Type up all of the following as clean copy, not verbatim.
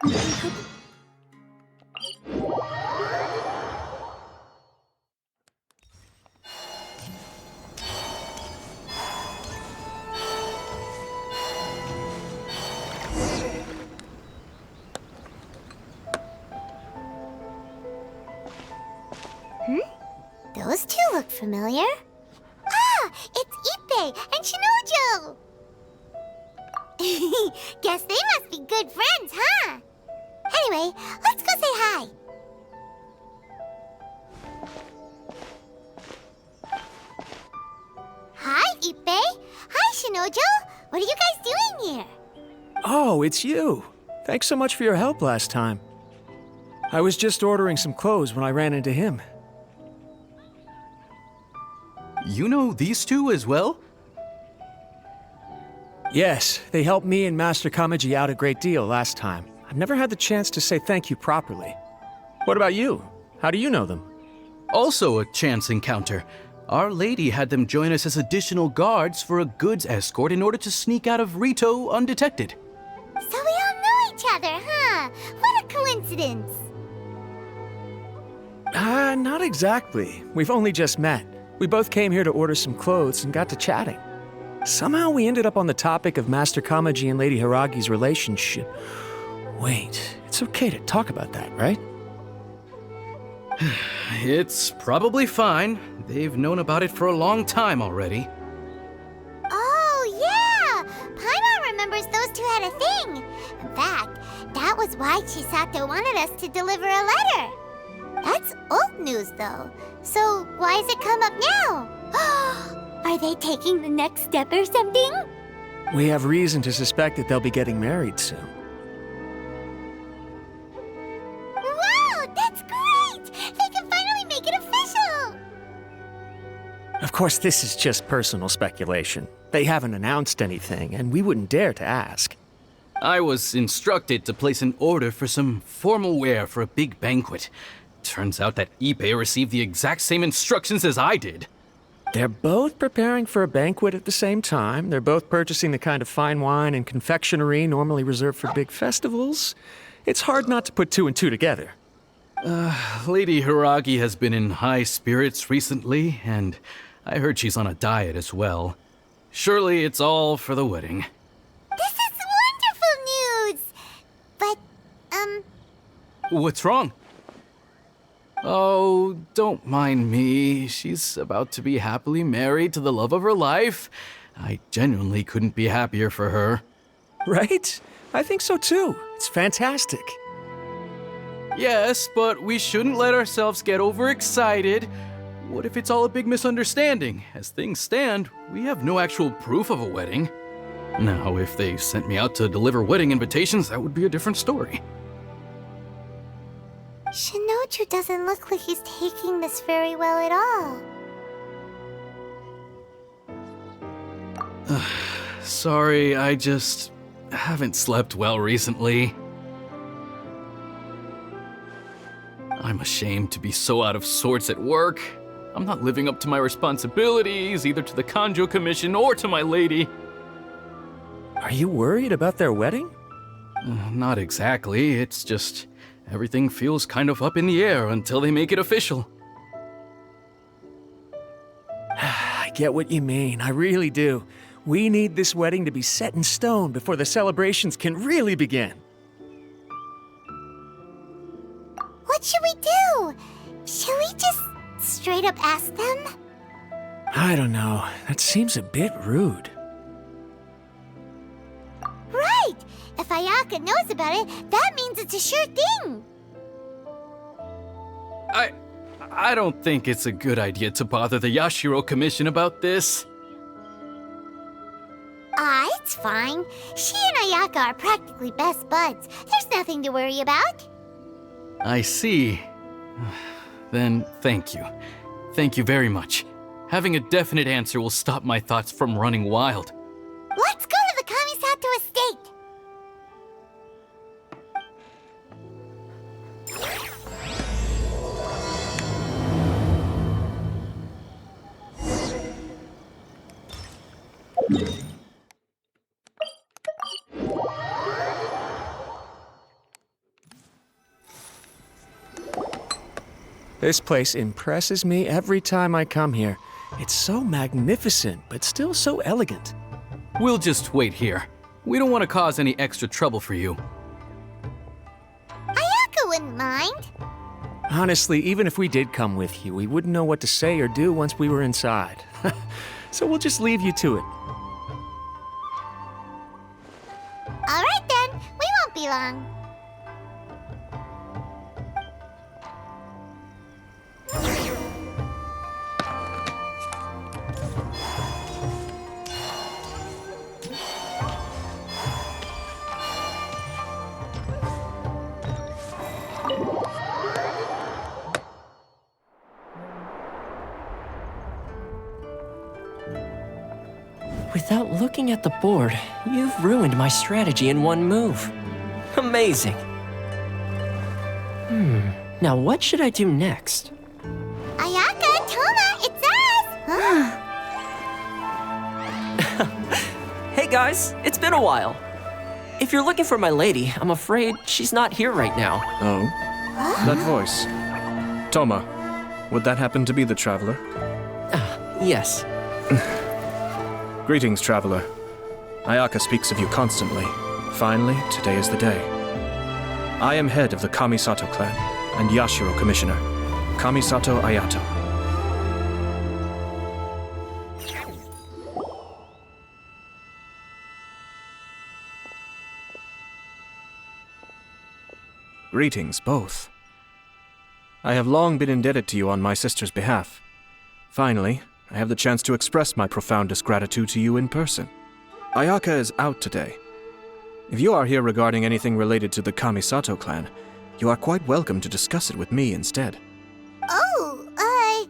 Those two look familiar. Ah, it's Ippei and Shinojo! Guess they must be good friends, huh? Anyway, let's go say hi. Hi, Ippei. Hi, Shinojo. What are you guys doing here? Oh, it's you. Thanks so much for your help last time. I was just ordering some clothes when I ran into him. You know these two as well? Yes, they helped me and Master Kamaji out a great deal last time. I've never had the chance to say thank you properly. What about you? How do you know them? Also a chance encounter. Our lady had them join us as additional guards for a goods escort in order to sneak out of Rito undetected. So we all know each other, huh? What a coincidence. Not exactly. We've only just met. We both came here to order some clothes and got to chatting. Somehow we ended up on the topic of Master Kamaji and Lady Hiragi's relationship. Wait, it's okay to talk about that, right? It's probably fine. They've known about it for a long time already. Oh, yeah! Paimon remembers those two had a thing. In fact, that was why Chisato wanted us to deliver a letter. That's old news, though. So why has it come up now? Are they taking the next step or something? We have reason to suspect that they'll be getting married soon. Wow, that's great! They can finally make it official! Of course, this is just personal speculation. They haven't announced anything, and we wouldn't dare to ask. I was instructed to place an order for some formal wear for a big banquet. Turns out that Ippei received the exact same instructions as I did. They're both preparing for a banquet at the same time. They're both purchasing the kind of fine wine and confectionery normally reserved for big festivals. It's hard not to put two and two together. Lady Hiragi has been in high spirits recently, and I heard she's on a diet as well. Surely it's all for the wedding. This is wonderful news! But, What's wrong? Oh, don't mind me. She's about to be happily married to the love of her life. I genuinely couldn't be happier for her. Right? I think so too. It's fantastic. Yes, but we shouldn't let ourselves get overexcited. What if it's all a big misunderstanding? As things stand, we have no actual proof of a wedding. Now, if they sent me out to deliver wedding invitations, that would be a different story. Shinoju doesn't look like he's taking this very well at all. Sorry, I just haven't slept well recently. I'm ashamed to be so out of sorts at work. I'm not living up to my responsibilities, either to the Kanjo Commission or to my lady. Are you worried about their wedding? Not exactly, it's just everything feels kind of up in the air until they make it official. I get what you mean, I really do. We need this wedding to be set in stone before the celebrations can really begin. What should we do? Should we just straight up ask them? I don't know. That seems a bit rude. Right! If Ayaka knows about it, that means it's a sure thing! I don't think it's a good idea to bother the Yashiro Commission about this. It's fine. She and Ayaka are practically best buds. There's nothing to worry about. I see. Then thank you. Thank you very much. Having a definite answer will stop my thoughts from running wild. Let's go to the Kamisato estate! This place impresses me every time I come here. It's so magnificent, but still so elegant. We'll just wait here. We don't want to cause any extra trouble for you. Ayaka wouldn't mind. Honestly, even if we did come with you, we wouldn't know what to say or do once we were inside. So we'll just leave you to it. All right then, we won't be long. Without looking at the board, you've ruined my strategy in one move. Amazing. Now what should I do next? Ayaka, Toma, it's us! Hey guys, it's been a while. If you're looking for my lady, I'm afraid she's not here right now. Oh? That voice. Toma, would that happen to be the traveler? Yes. Greetings, traveler. Ayaka speaks of you constantly. Finally, today is the day. I am head of the Kamisato clan and Yashiro commissioner, Kamisato Ayato. Greetings, both. I have long been indebted to you on my sister's behalf. Finally, I have the chance to express my profoundest gratitude to you in person. Ayaka is out today. If you are here regarding anything related to the Kamisato clan, you are quite welcome to discuss it with me instead. Oh, hi.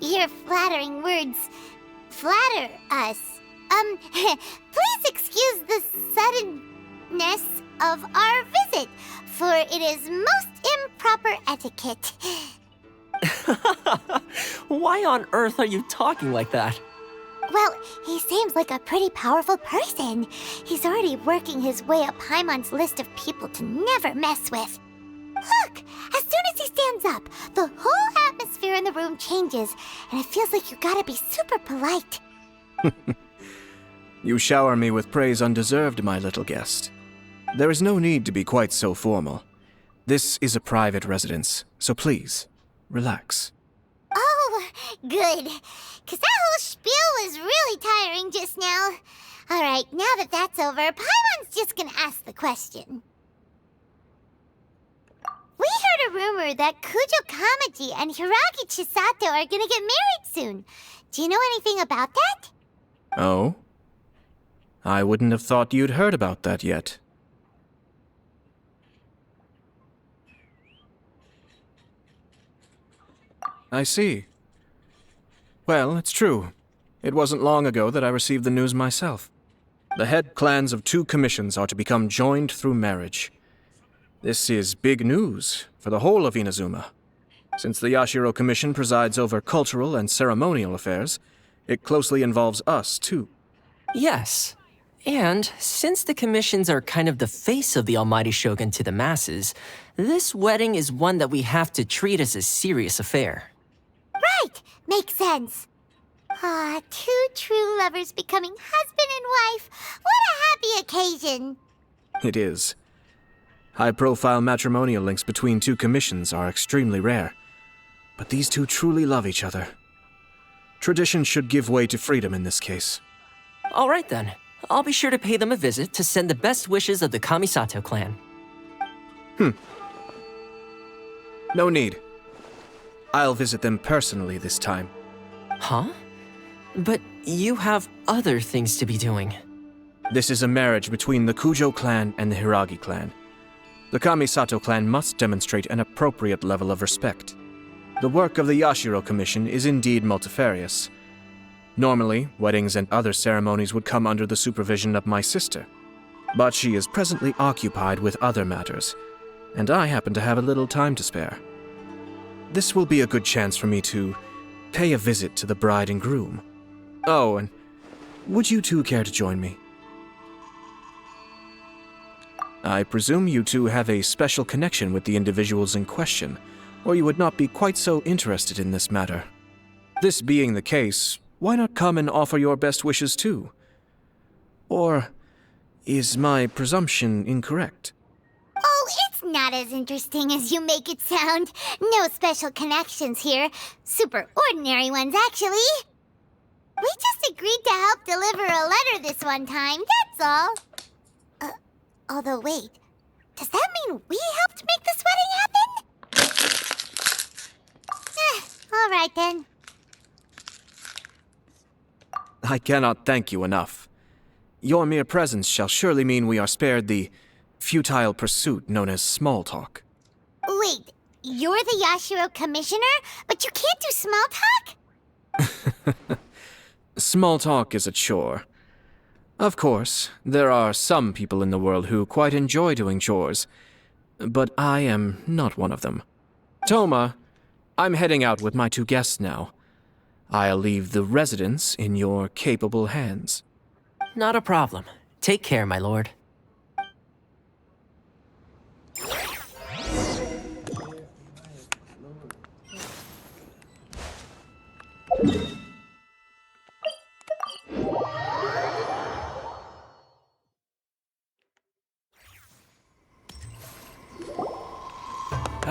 Your flattering words flatter us. Please excuse the suddenness of our visit, for it is most improper etiquette. Why on earth are you talking like that? Well, he seems like a pretty powerful person. He's already working his way up Paimon's list of people to never mess with. Look, as soon as he stands up, the whole atmosphere in the room changes, and it feels like you gotta be super polite. You shower me with praise undeserved, my little guest. There is no need to be quite so formal. This is a private residence, so please, relax. Oh, good. 'Cause that whole spiel was really tiring just now. All right, now that that's over, Paimon's just gonna ask the question. We heard a rumor that Kujo Kamaji and Hiragi Chisato are gonna get married soon. Do you know anything about that? Oh? I wouldn't have thought you'd heard about that yet. I see. Well, it's true. It wasn't long ago that I received the news myself. The head clans of 2 commissions are to become joined through marriage. This is big news for the whole of Inazuma. Since the Yashiro Commission presides over cultural and ceremonial affairs, it closely involves us, too. Yes. And since the commissions are kind of the face of the almighty shogun to the masses, this wedding is one that we have to treat as a serious affair. Right, makes sense. Ah, 2 true lovers becoming husband and wife. What a happy occasion. It is. High-profile matrimonial links between 2 commissions are extremely rare. But these 2 truly love each other. Tradition should give way to freedom in this case. All right then. I'll be sure to pay them a visit to send the best wishes of the Kamisato clan. No need. I'll visit them personally this time. Huh? But you have other things to be doing. This is a marriage between the Kujo clan and the Hiragi clan. The Kamisato clan must demonstrate an appropriate level of respect. The work of the Yashiro Commission is indeed multifarious. Normally, weddings and other ceremonies would come under the supervision of my sister. But she is presently occupied with other matters, and I happen to have a little time to spare. This will be a good chance for me to pay a visit to the bride and groom. Oh, and would you 2 care to join me? I presume you 2 have a special connection with the individuals in question, or you would not be quite so interested in this matter. This being the case, why not come and offer your best wishes too? Or is my presumption incorrect? Oh, it's not as interesting as you make it sound. No special connections here. Super ordinary ones, actually. We just agreed to help deliver a letter this one time, that's all. Although, wait. Does that mean we helped make this wedding happen? All right then. I cannot thank you enough. Your mere presence shall surely mean we are spared the futile pursuit known as small talk. Wait, you're the Yashiro commissioner, but you can't do small talk? Small talk is a chore. Of course, there are some people in the world who quite enjoy doing chores, but I am not one of them. Toma, I'm heading out with my 2 guests now. I'll leave the residence in your capable hands. Not a problem. Take care, my lord.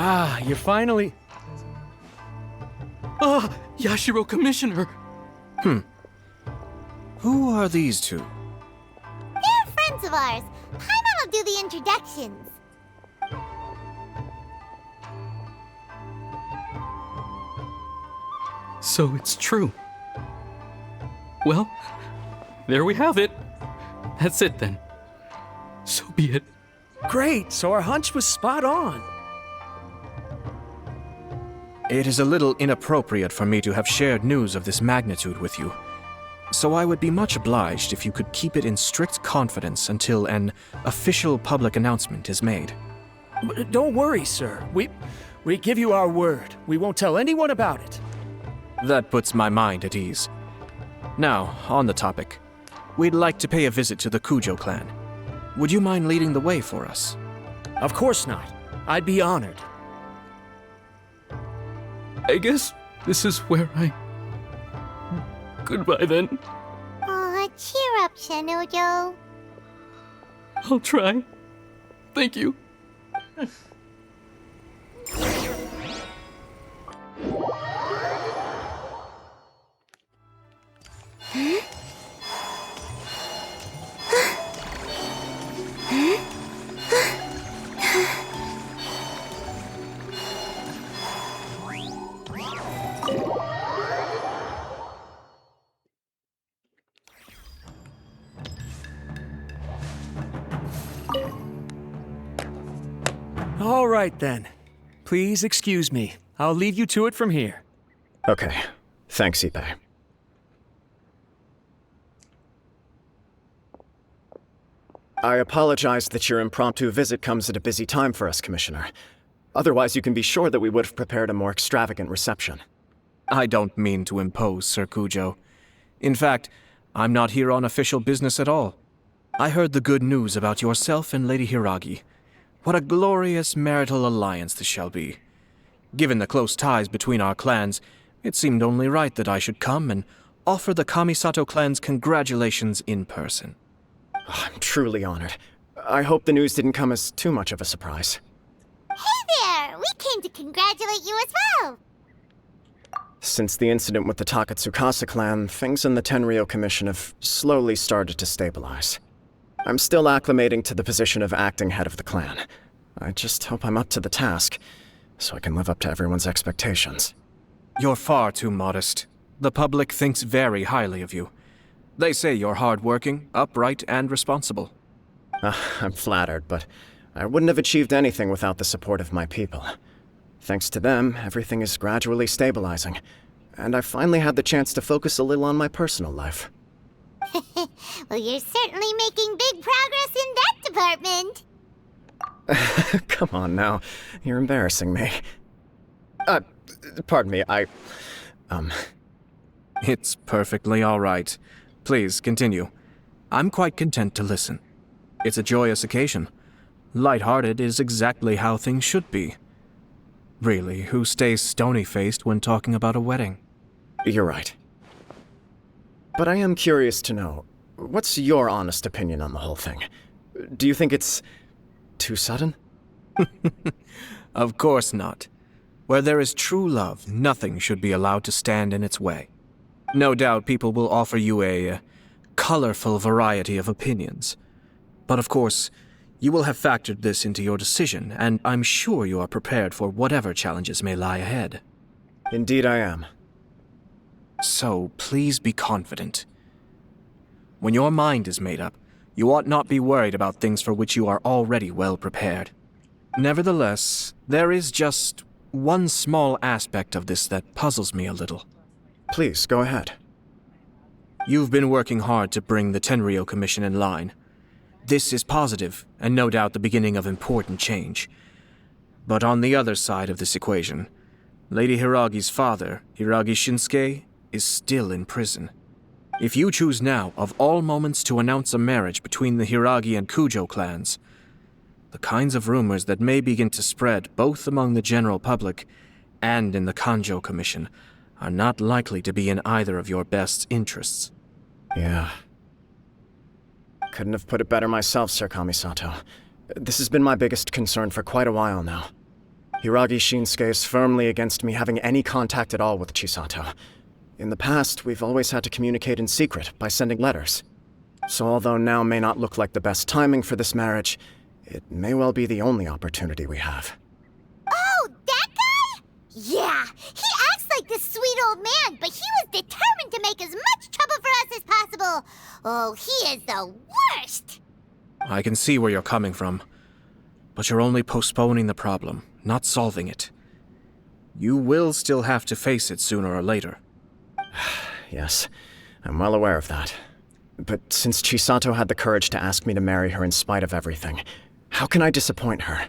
Ah, you're finally... Ah, Yashiro Commissioner! Who are these 2? They're friends of ours. Paimon will do the introductions. So it's true. Well, there we have it. That's it then. So be it. Great, so our hunch was spot on. It is a little inappropriate for me to have shared news of this magnitude with you, so I would be much obliged if you could keep it in strict confidence until an official public announcement is made. Don't worry, sir. We give you our word. We won't tell anyone about it. That puts my mind at ease. Now, on the topic. We'd like to pay a visit to the Kujo clan. Would you mind leading the way for us? Of course not. I'd be honored. I guess this is where I... Goodbye then. Aw, cheer up, Shanojo. I'll try. Thank you. All right, then. Please excuse me. I'll leave you to it from here. Okay. Thanks, Ippei. I apologize that your impromptu visit comes at a busy time for us, Commissioner. Otherwise, you can be sure that we would have prepared a more extravagant reception. I don't mean to impose, Sir Kujo. In fact, I'm not here on official business at all. I heard the good news about yourself and Lady Hiragi. What a glorious marital alliance this shall be. Given the close ties between our clans, it seemed only right that I should come and offer the Kamisato clan's congratulations in person. I'm truly honored. I hope the news didn't come as too much of a surprise. Hey there! We came to congratulate you as well! Since the incident with the Takatsukasa clan, things in the Tenryou Commission have slowly started to stabilize. I'm still acclimating to the position of acting head of the clan. I just hope I'm up to the task, so I can live up to everyone's expectations. You're far too modest. The public thinks very highly of you. They say you're hardworking, upright, and responsible. I'm flattered, but I wouldn't have achieved anything without the support of my people. Thanks to them, everything is gradually stabilizing, and I finally had the chance to focus a little on my personal life. Well, you're certainly making big progress in that department. Come on now, you're embarrassing me. Pardon me, It's perfectly all right. Please, continue. I'm quite content to listen. It's a joyous occasion. Light-hearted is exactly how things should be. Really, who stays stony-faced when talking about a wedding? You're right. But I am curious to know, what's your honest opinion on the whole thing? Do you think it's too sudden? Of course not. Where there is true love, nothing should be allowed to stand in its way. No doubt people will offer you a colorful variety of opinions. But of course, you will have factored this into your decision, and I'm sure you are prepared for whatever challenges may lie ahead. Indeed I am. So, please be confident. When your mind is made up, you ought not be worried about things for which you are already well prepared. Nevertheless, there is just one small aspect of this that puzzles me a little. Please, go ahead. You've been working hard to bring the Tenryou Commission in line. This is positive, and no doubt the beginning of important change. But on the other side of this equation, Lady Hiragi's father, Hiragi Shinsuke, is still in prison. If you choose now, of all moments, to announce a marriage between the Hiragi and Kujo clans, the kinds of rumors that may begin to spread both among the general public and in the Kanjo Commission are not likely to be in either of your best interests. Yeah. Couldn't have put it better myself, Sir Kamisato. This has been my biggest concern for quite a while now. Hiragi Shinsuke is firmly against me having any contact at all with Chisato. In the past, we've always had to communicate in secret by sending letters. So although now may not look like the best timing for this marriage, it may well be the only opportunity we have. Oh, that guy? Yeah, he acts like this sweet old man, but he was determined to make as much trouble for us as possible. Oh, he is the worst! I can see where you're coming from, but you're only postponing the problem, not solving it. You will still have to face it sooner or later. Yes, I'm well aware of that. But since Chisato had the courage to ask me to marry her in spite of everything, how can I disappoint her?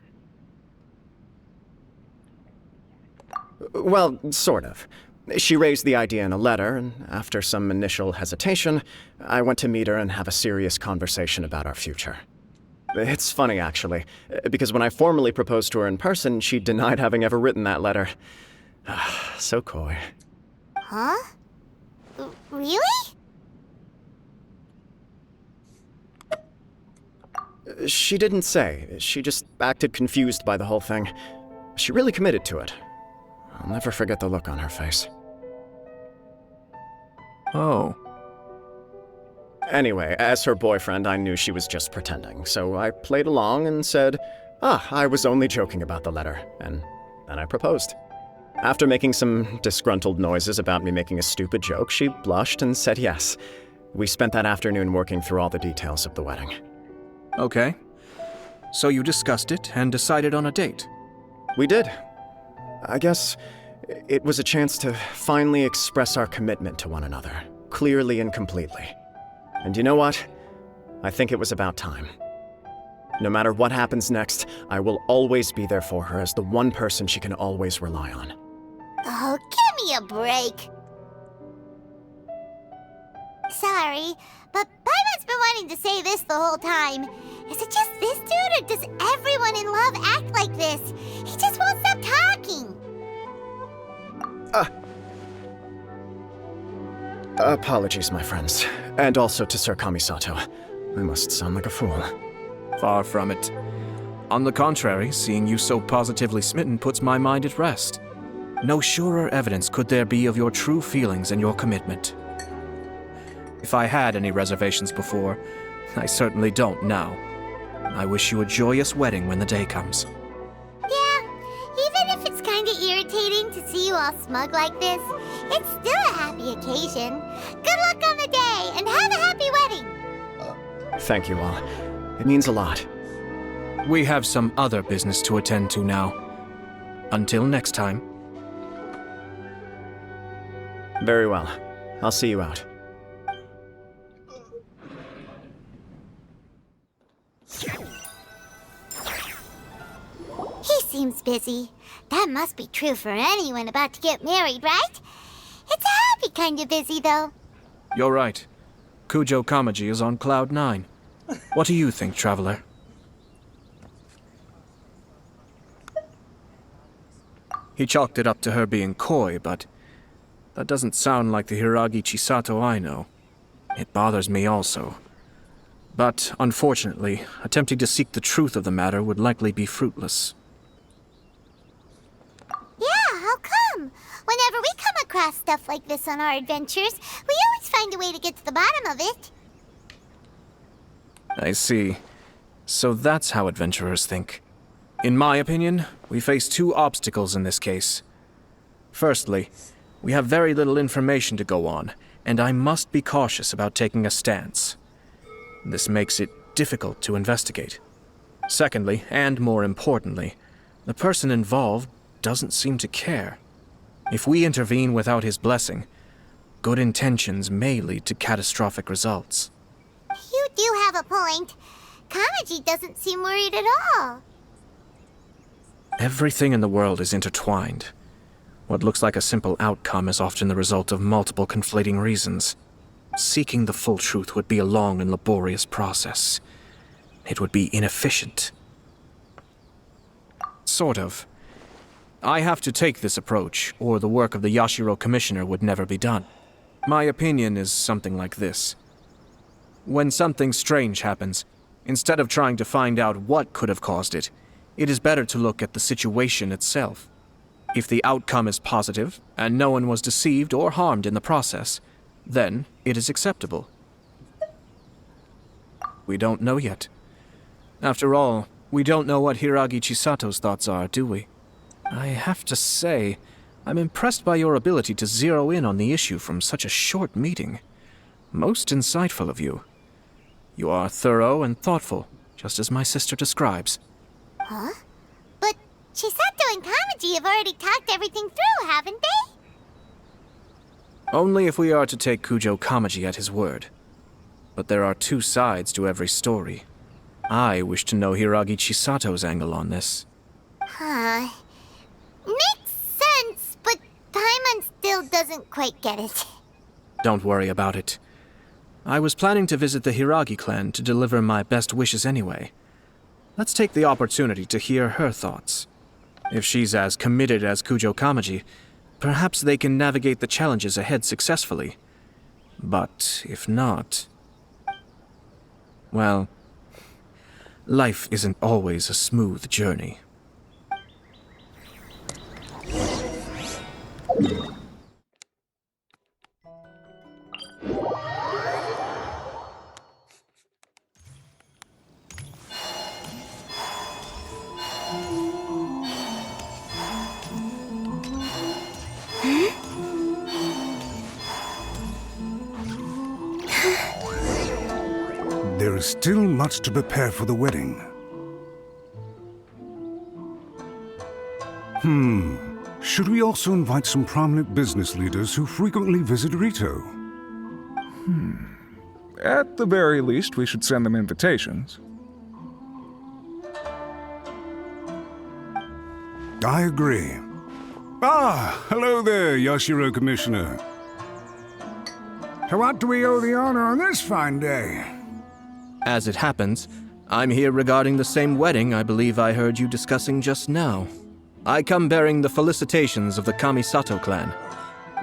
Well, sort of. She raised the idea in a letter, and after some initial hesitation, I went to meet her and have a serious conversation about our future. It's funny, actually, because when I formally proposed to her in person, she denied having ever written that letter. So coy. Huh? Really? She didn't say. She just acted confused by the whole thing. She really committed to it. I'll never forget the look on her face. Oh. Anyway, as her boyfriend, I knew she was just pretending, so I played along and said, I was only joking about the letter, and then I proposed. After making some disgruntled noises about me making a stupid joke, she blushed and said yes. We spent that afternoon working through all the details of the wedding. Okay. So you discussed it and decided on a date? We did. I guess it was a chance to finally express our commitment to one another, clearly and completely. And you know what? I think it was about time. No matter what happens next, I will always be there for her as the one person she can always rely on. Oh, give me a break. Sorry, but Paimon's been wanting to say this the whole time. Is it just this dude, or does everyone in love act like this? He just won't stop talking. Apologies, my friends. And also to Sir Kamisato. I must sound like a fool. Far from it. On the contrary, seeing you so positively smitten puts my mind at rest. No surer evidence could there be of your true feelings and your commitment. If I had any reservations before, I certainly don't now. I wish you a joyous wedding when the day comes. Yeah, even if it's kinda irritating to see you all smug like this, it's still a happy occasion. Good luck on the day, and have a happy wedding! Thank you all. It means a lot. We have some other business to attend to now. Until next time. Very well. I'll see you out. He seems busy. That must be true for anyone about to get married, right? It's a happy kind of busy, though. You're right. Kujo Kamaji is on cloud 9. What do you think, traveler? He chalked it up to her being coy, but that doesn't sound like the Hiragi Chisato I know. It bothers me also. But, unfortunately, attempting to seek the truth of the matter would likely be fruitless. Yeah, how come? Whenever we come across stuff like this on our adventures, we always find a way to get to the bottom of it. I see. So that's how adventurers think. In my opinion, we face two obstacles in this case. Firstly, we have very little information to go on, and I must be cautious about taking a stance. This makes it difficult to investigate. Secondly, and more importantly, the person involved doesn't seem to care. If we intervene without his blessing, good intentions may lead to catastrophic results. You do have a point. Kamaji doesn't seem worried at all. Everything in the world is intertwined. What looks like a simple outcome is often the result of multiple conflating reasons. Seeking the full truth would be a long and laborious process. It would be inefficient. Sort of. I have to take this approach, or the work of the Yashiro Commissioner would never be done. My opinion is something like this. When something strange happens, instead of trying to find out what could have caused it, it is better to look at the situation itself. If the outcome is positive, and no one was deceived or harmed in the process, then it is acceptable. We don't know yet. After all, we don't know what Hiragi Chisato's thoughts are, do we? I have to say, I'm impressed by your ability to zero in on the issue from such a short meeting. Most insightful of you. You are thorough and thoughtful, just as my sister describes. Huh? But Chisato and Kamaji have already talked everything through, haven't they? Only if we are to take Kujo Kamaji at his word. But there are two sides to every story. I wish to know Hiragi Chisato's angle on this. Huh. Makes sense, but Paimon still doesn't quite get it. Don't worry about it. I was planning to visit the Hiragi clan to deliver my best wishes anyway. Let's take the opportunity to hear her thoughts. If she's as committed as Kujo Kamaji, perhaps they can navigate the challenges ahead successfully. But if not... well, life isn't always a smooth journey. There is still much to prepare for the wedding. Should we also invite some prominent business leaders who frequently visit Rito? At the very least, we should send them invitations. I agree. Ah, hello there, Yashiro Commissioner. To what do we owe the honor on this fine day? As it happens, I'm here regarding the same wedding I believe I heard you discussing just now. I come bearing the felicitations of the Kamisato clan.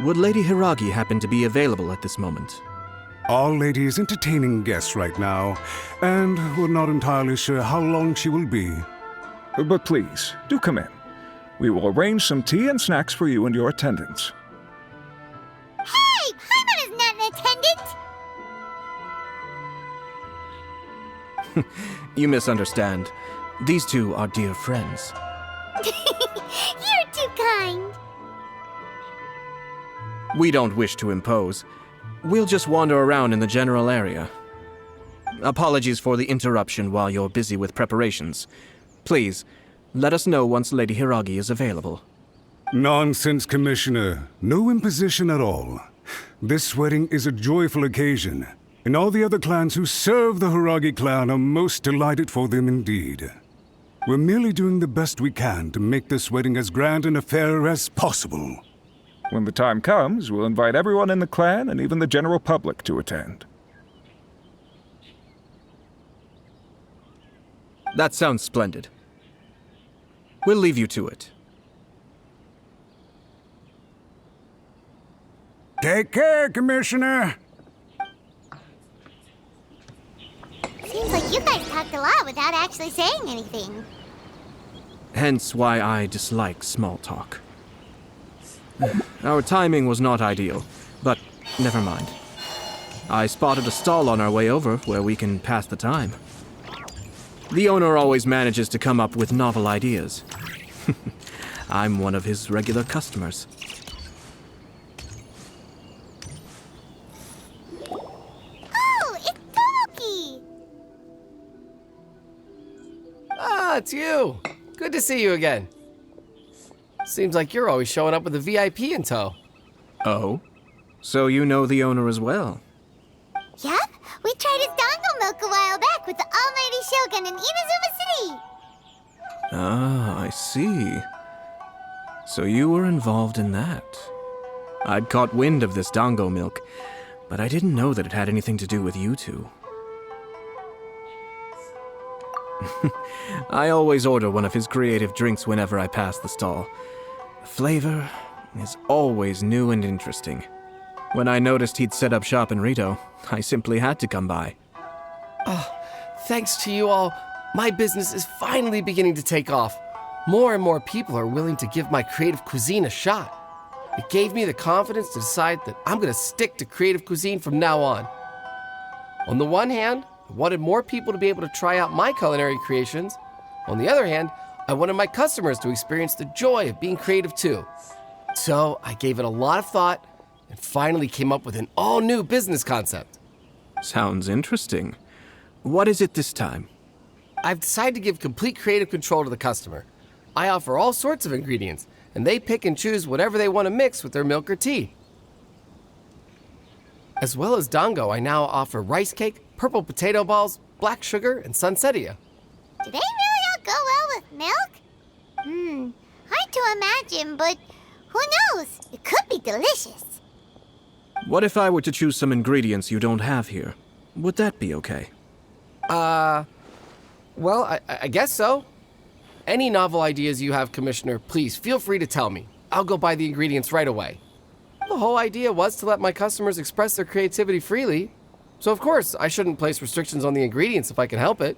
Would Lady Hiragi happen to be available at this moment? Our lady is entertaining guests right now, and we're not entirely sure how long she will be. But please, do come in. We will arrange some tea and snacks for you and your attendants. Hey! Paimon is not an attendant! You misunderstand. These two are dear friends. You're too kind. We don't wish to impose. We'll just wander around in the general area. Apologies for the interruption while you're busy with preparations. Please, let us know once Lady Hiragi is available. Nonsense, Commissioner. No imposition at all. This wedding is a joyful occasion, and all the other clans who serve the Hiragi clan are most delighted for them indeed. We're merely doing the best we can to make this wedding as grand an affair as possible. When the time comes, we'll invite everyone in the clan and even the general public to attend. That sounds splendid. We'll leave you to it. Take care, Commissioner. Seems like you guys talked a lot without actually saying anything. Hence why I dislike small talk. Our timing was not ideal, but never mind. I spotted a stall on our way over where we can pass the time. The owner always manages to come up with novel ideas. I'm one of his regular customers. Oh, it's Tomoki! Ah, it's you. Good to see you again. Seems like you're always showing up with a VIP in tow. Oh? So you know the owner as well? Yep, we tried his dango milk a while back with the Almighty Shogun in Inazuma City. Ah, I see. So you were involved in that. I'd caught wind of this dango milk, but I didn't know that it had anything to do with you two. I always order one of his creative drinks whenever I pass the stall. The flavor is always new and interesting. When I noticed he'd set up shop in Rito, I simply had to come by. Thanks to you all, my business is finally beginning to take off. More and more people are willing to give my creative cuisine a shot. It gave me the confidence to decide that I'm going to stick to creative cuisine from now on. On the one hand, I wanted more people to be able to try out my culinary creations. On the other hand, I wanted my customers to experience the joy of being creative too. So I gave it a lot of thought and finally came up with an all-new business concept. Sounds interesting. What is it this time? I've decided to give complete creative control to the customer. I offer all sorts of ingredients, and they pick and choose whatever they want to mix with their milk or tea. As well as dango, I now offer rice cake, purple potato balls, black sugar, and sunsettia. Do they really all go well with milk? Hard to imagine, but who knows? It could be delicious. What if I were to choose some ingredients you don't have here? Would that be okay? Well, I guess so. Any novel ideas you have, Commissioner, please feel free to tell me. I'll go buy the ingredients right away. The whole idea was to let my customers express their creativity freely. So of course, I shouldn't place restrictions on the ingredients if I can help it.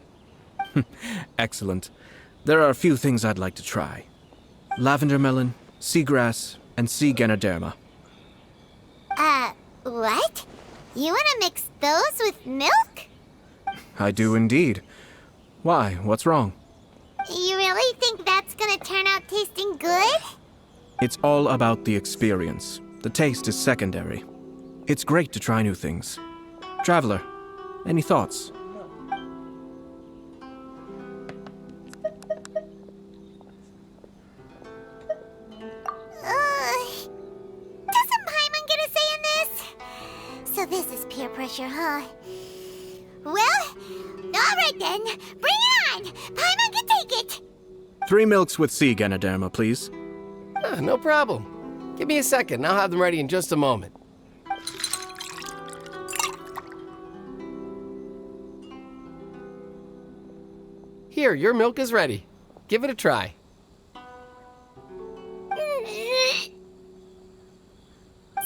Excellent. There are a few things I'd like to try. Lavender melon, seagrass, and sea ganoderma. What? You want to mix those with milk? I do indeed. Why? What's wrong? You really think that's gonna turn out tasting good? It's all about the experience. The taste is secondary. It's great to try new things. Traveler, any thoughts? Doesn't Paimon get a say in this? So this is peer pressure, huh? Well, alright then. Bring it on! Paimon can take it! 3 milks with sea ganoderma, please. No problem. Give me a second, I'll have them ready in just a moment. Here, your milk is ready. Give it a try.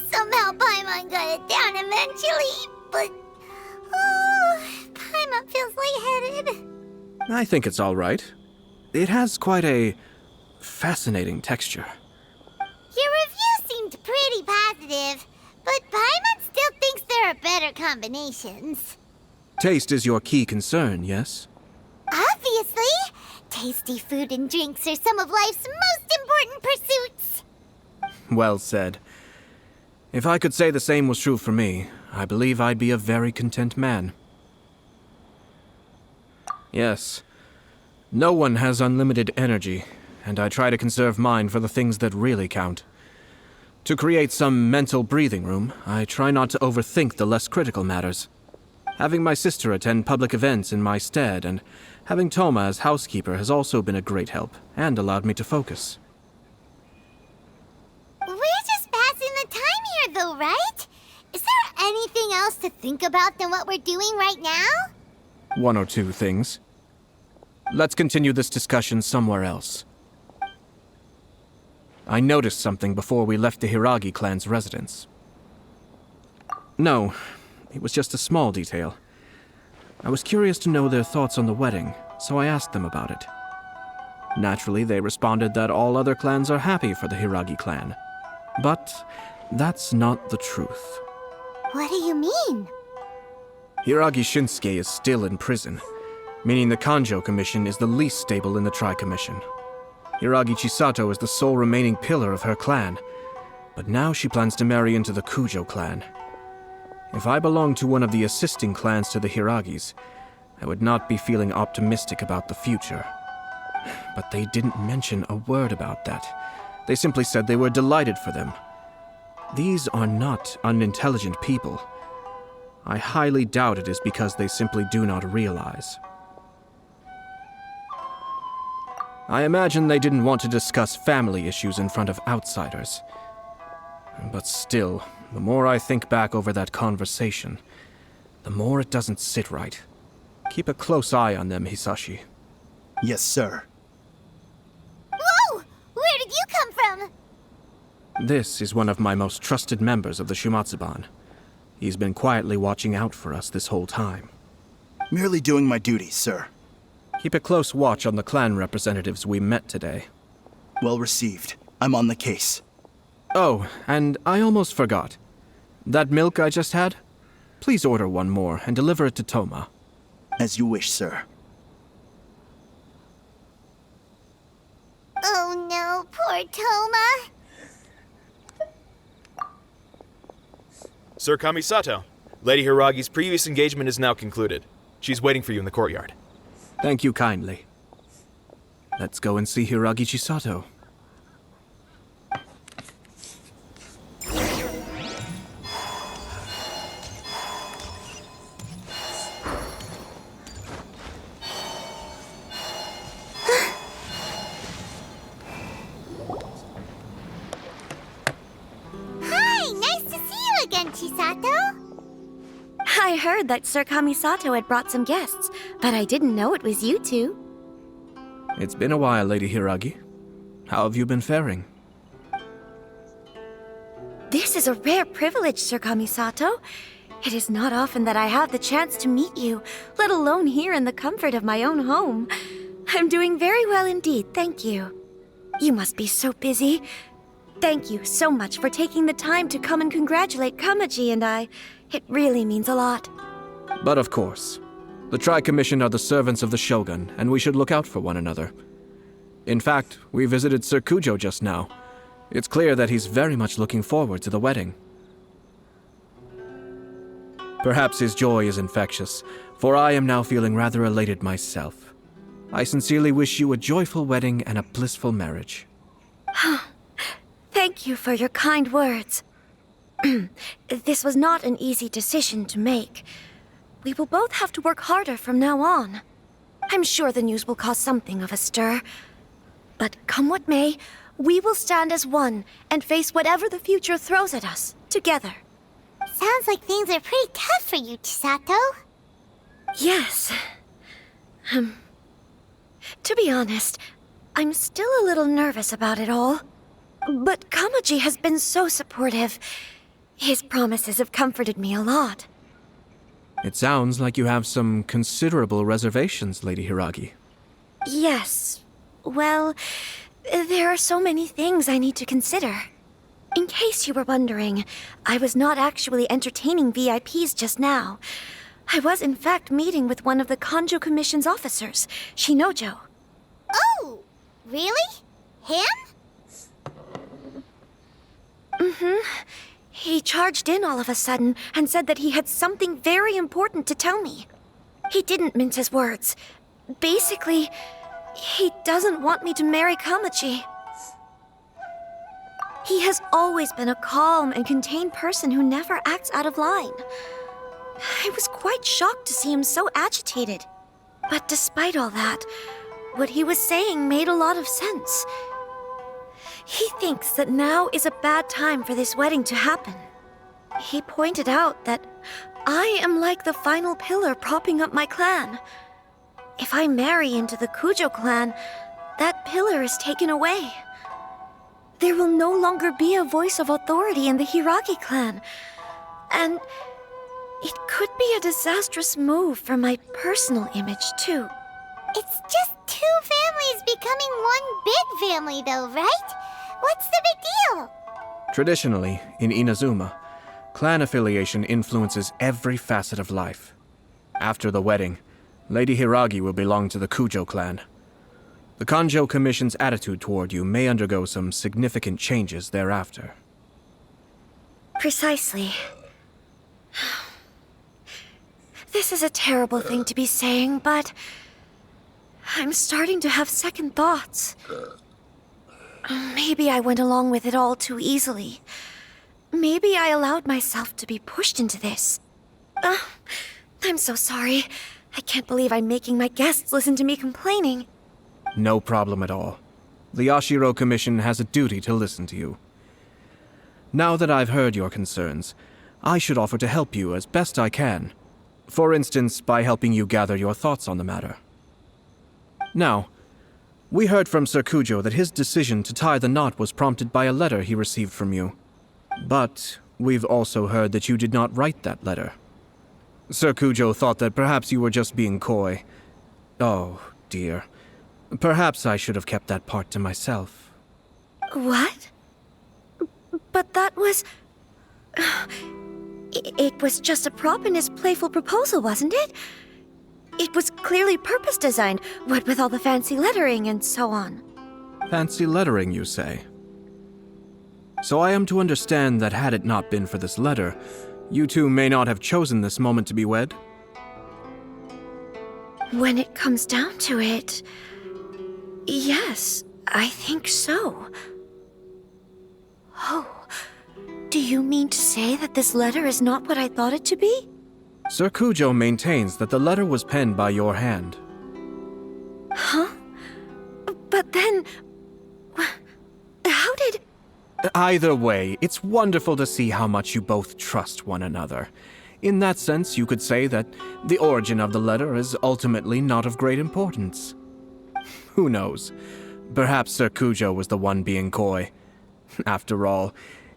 Somehow Paimon got it down eventually, but... Paimon feels lightheaded. I think it's all right. It has quite a fascinating texture. Your review seemed pretty positive, but Paimon still thinks there are better combinations. Taste is your key concern, yes? Obviously! Tasty food and drinks are some of life's most important pursuits. Well said. If I could say the same was true for me, I believe I'd be a very content man. Yes. No one has unlimited energy, and I try to conserve mine for the things that really count. To create some mental breathing room, I try not to overthink the less critical matters. Having my sister attend public events in my stead and having Toma as housekeeper has also been a great help and allowed me to focus. We're just passing the time here, though, right? Is there anything else to think about than what we're doing right now? 1 or 2 things. Let's continue this discussion somewhere else. I noticed something before we left the Hiragi clan's residence. No, it was just a small detail. I was curious to know their thoughts on the wedding, so I asked them about it. Naturally, they responded that all other clans are happy for the Hiragi clan. But that's not the truth. What do you mean? Hiragi Shinsuke is still in prison, meaning the Kanjo Commission is the least stable in the Tri-Commission. Hiragi Chisato is the sole remaining pillar of her clan, but now she plans to marry into the Kujo clan. If I belonged to one of the assisting clans to the Hiragis, I would not be feeling optimistic about the future. But they didn't mention a word about that. They simply said they were delighted for them. These are not unintelligent people. I highly doubt it is because they simply do not realize. I imagine they didn't want to discuss family issues in front of outsiders. But still, the more I think back over that conversation, the more it doesn't sit right. Keep a close eye on them, Hisashi. Yes, sir. Whoa! Where did you come from? This is one of my most trusted members of the Shumatsuban. He's been quietly watching out for us this whole time. Merely doing my duty, sir. Keep a close watch on the clan representatives we met today. Well received. I'm on the case. Oh, and I almost forgot. That milk I just had? Please order one more and deliver it to Toma. As you wish, sir. Oh no, poor Toma. Sir Kamisato, Lady Hiragi's previous engagement is now concluded. She's waiting for you in the courtyard. Thank you kindly. Let's go and see Hiragi Chisato. Hi, nice to see you again, Chisato. I heard that Sir Kamisato had brought some guests, but I didn't know it was you two. It's been a while, Lady Hiragi. How have you been faring? This is a rare privilege, Sir Kamisato. It is not often that I have the chance to meet you, let alone here in the comfort of my own home. I'm doing very well indeed, thank you. You must be so busy. Thank you so much for taking the time to come and congratulate Kamaji and I. It really means a lot. But of course. The Tri-Commission are the servants of the Shogun, and we should look out for one another. In fact, we visited Sir Kujo just now. It's clear that he's very much looking forward to the wedding. Perhaps his joy is infectious, for I am now feeling rather elated myself. I sincerely wish you a joyful wedding and a blissful marriage. Thank you for your kind words. This was not an easy decision to make. We will both have to work harder from now on. I'm sure the news will cause something of a stir. But come what may, we will stand as one and face whatever the future throws at us, together. Sounds like things are pretty tough for you, Chisato. Yes. To be honest, I'm still a little nervous about it all. But Kamaji has been so supportive. His promises have comforted me a lot. It sounds like you have some considerable reservations, Lady Hiragi. Yes. Well, there are so many things I need to consider. In case you were wondering, I was not actually entertaining VIPs just now. I was in fact meeting with one of the Kanjo Commission's officers, Shinojo. Oh, really? Him? He charged in all of a sudden and said that he had something very important to tell me. He didn't mince his words. Basically, he doesn't want me to marry Kamaji. He has always been a calm and contained person who never acts out of line. I was quite shocked to see him so agitated. But despite all that, what he was saying made a lot of sense. He thinks that now is a bad time for this wedding to happen. He pointed out that I am like the final pillar propping up my clan. If I marry into the Kujo clan, that pillar is taken away. There will no longer be a voice of authority in the Hiragi clan. And It could be a disastrous move for my personal image, too. It's just two families becoming one big family, though, right? What's the big deal? Traditionally, in Inazuma, clan affiliation influences every facet of life. After the wedding, Lady Hiragi will belong to the Kujo clan. The Kanjo Commission's attitude toward you may undergo some significant changes thereafter. Precisely. This is a terrible thing to be saying, but I'm starting to have second thoughts. Maybe I went along with it all too easily. Maybe I allowed myself to be pushed into this. I'm so sorry. I can't believe I'm making my guests listen to me complaining. No problem at all. The Yashiro Commission has a duty to listen to you. Now that I've heard your concerns, I should offer to help you as best I can. For instance, by helping you gather your thoughts on the matter. Now, we heard from Sir Kujo that his decision to tie the knot was prompted by a letter he received from you. But we've also heard that you did not write that letter. Sir Kujo thought that perhaps you were just being coy. Oh, dear. Perhaps I should have kept that part to myself. What? But that was... It was just a prop in his playful proposal, wasn't it? It was clearly purpose-designed, what with all the fancy lettering and so on. Fancy lettering, you say? So I am to understand that had it not been for this letter, you two may not have chosen this moment to be wed? When it comes down to it... Yes, I think so. Oh, do you mean to say that this letter is not what I thought it to be? Sir Kujo maintains that the letter was penned by your hand. Huh? But then... How did... Either way, it's wonderful to see how much you both trust one another. In that sense, you could say that the origin of the letter is ultimately not of great importance. Who knows? Perhaps Sir Kujo was the one being coy. After all,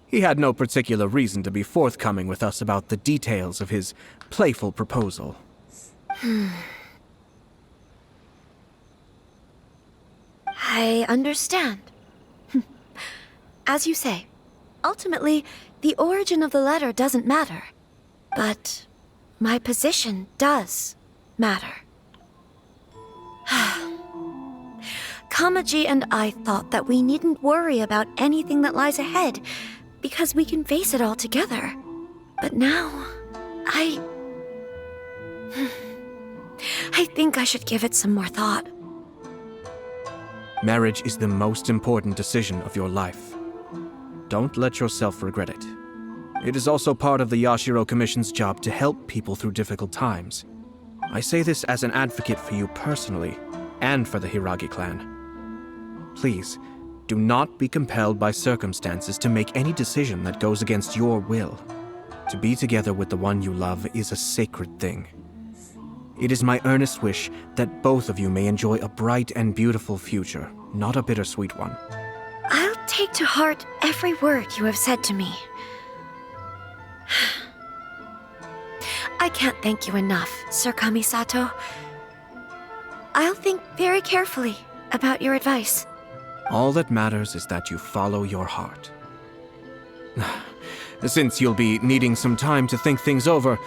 he had no particular reason to be forthcoming with us about the details of his playful proposal. I understand. As you say, ultimately, the origin of the letter doesn't matter. But my position does matter. Kamaji and I thought that we needn't worry about anything that lies ahead, because we can face it all together. But now, I think I should give it some more thought. Marriage is the most important decision of your life. Don't let yourself regret it. It is also part of the Yashiro Commission's job to help people through difficult times. I say this as an advocate for you personally, and for the Hiragi clan. Please, do not be compelled by circumstances to make any decision that goes against your will. To be together with the one you love is a sacred thing. It is my earnest wish that both of you may enjoy a bright and beautiful future, not a bittersweet one. I'll take to heart every word you have said to me. I can't thank you enough, Sir Kamisato. I'll think very carefully about your advice. All that matters is that you follow your heart. Since you'll be needing some time to think things over,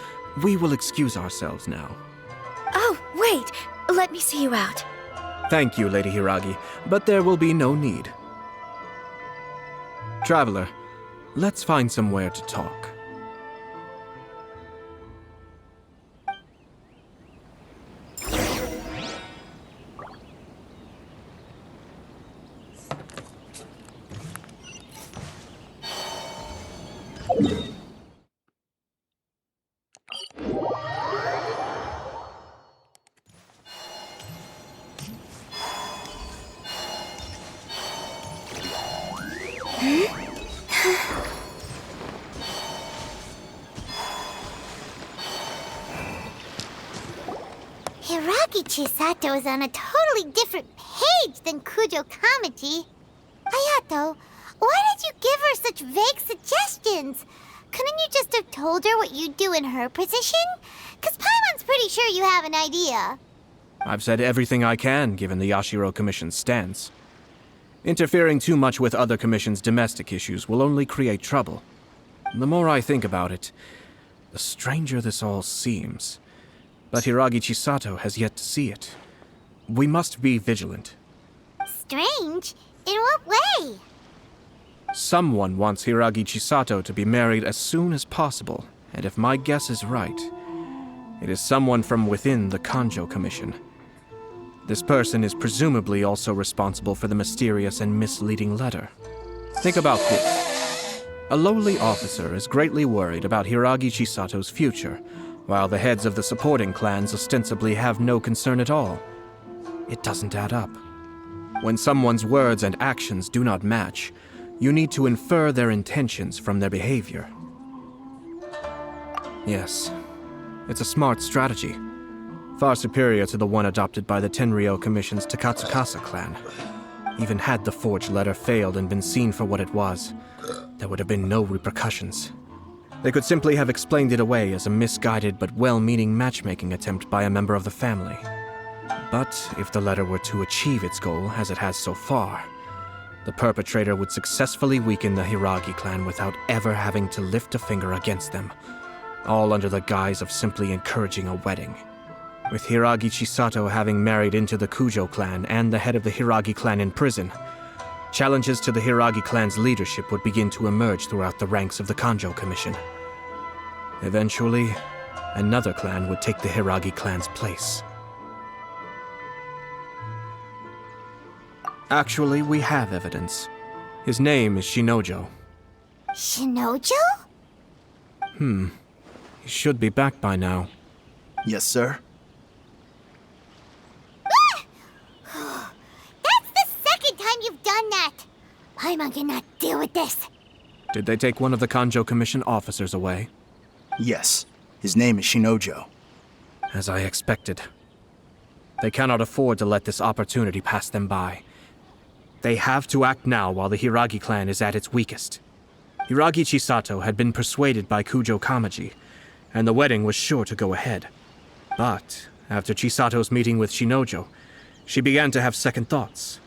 we will excuse ourselves now. Oh, wait! Let me see you out. Thank you, Lady Hiragi, but there will be no need. Traveler, let's find somewhere to talk. Hiragi Chisato is on a totally different page than Kujo Kamaji. Ayato, why did you give her such vague suggestions? Couldn't you just have told her what you'd do in her position? 'Cause Paimon's pretty sure you have an idea. I've said everything I can given the Yashiro Commission's stance. Interfering too much with other commissions' domestic issues will only create trouble. The more I think about it, the stranger this all seems. But Hiragi Chisato has yet to see it. We must be vigilant. Strange? In what way? Someone wants Hiragi Chisato to be married as soon as possible, and if my guess is right, it is someone from within the Kanjo Commission. This person is presumably also responsible for the mysterious and misleading letter. Think about this. A lowly officer is greatly worried about Hiragi Chisato's future, while the heads of the supporting clans ostensibly have no concern at all. It doesn't add up. When someone's words and actions do not match, you need to infer their intentions from their behavior. Yes, it's a smart strategy. Far superior to the one adopted by the Tenryou Commission's Takatsukasa clan. Even had the forged letter failed and been seen for what it was, there would have been no repercussions. They could simply have explained it away as a misguided but well-meaning matchmaking attempt by a member of the family. But if the letter were to achieve its goal, as it has so far, the perpetrator would successfully weaken the Hiragi clan without ever having to lift a finger against them, all under the guise of simply encouraging a wedding. With Hiragi Chisato having married into the Kujo clan and the head of the Hiragi clan in prison, challenges to the Hiragi clan's leadership would begin to emerge throughout the ranks of the Kanjo Commission. Eventually, another clan would take the Hiragi clan's place. Actually, we have evidence. His name is Shinojo. Shinojo? He should be back by now. Yes, sir. That's the second time you've done that! Paimon cannot deal with this. Did they take one of the Kanjo Commission officers away? Yes. His name is Shinojo. As I expected. They cannot afford to let this opportunity pass them by. They have to act now while the Hiragi clan is at its weakest. Hiragi Chisato had been persuaded by Kujo Kamaji, and the wedding was sure to go ahead. But after Chisato's meeting with Shinojo, she began to have second thoughts.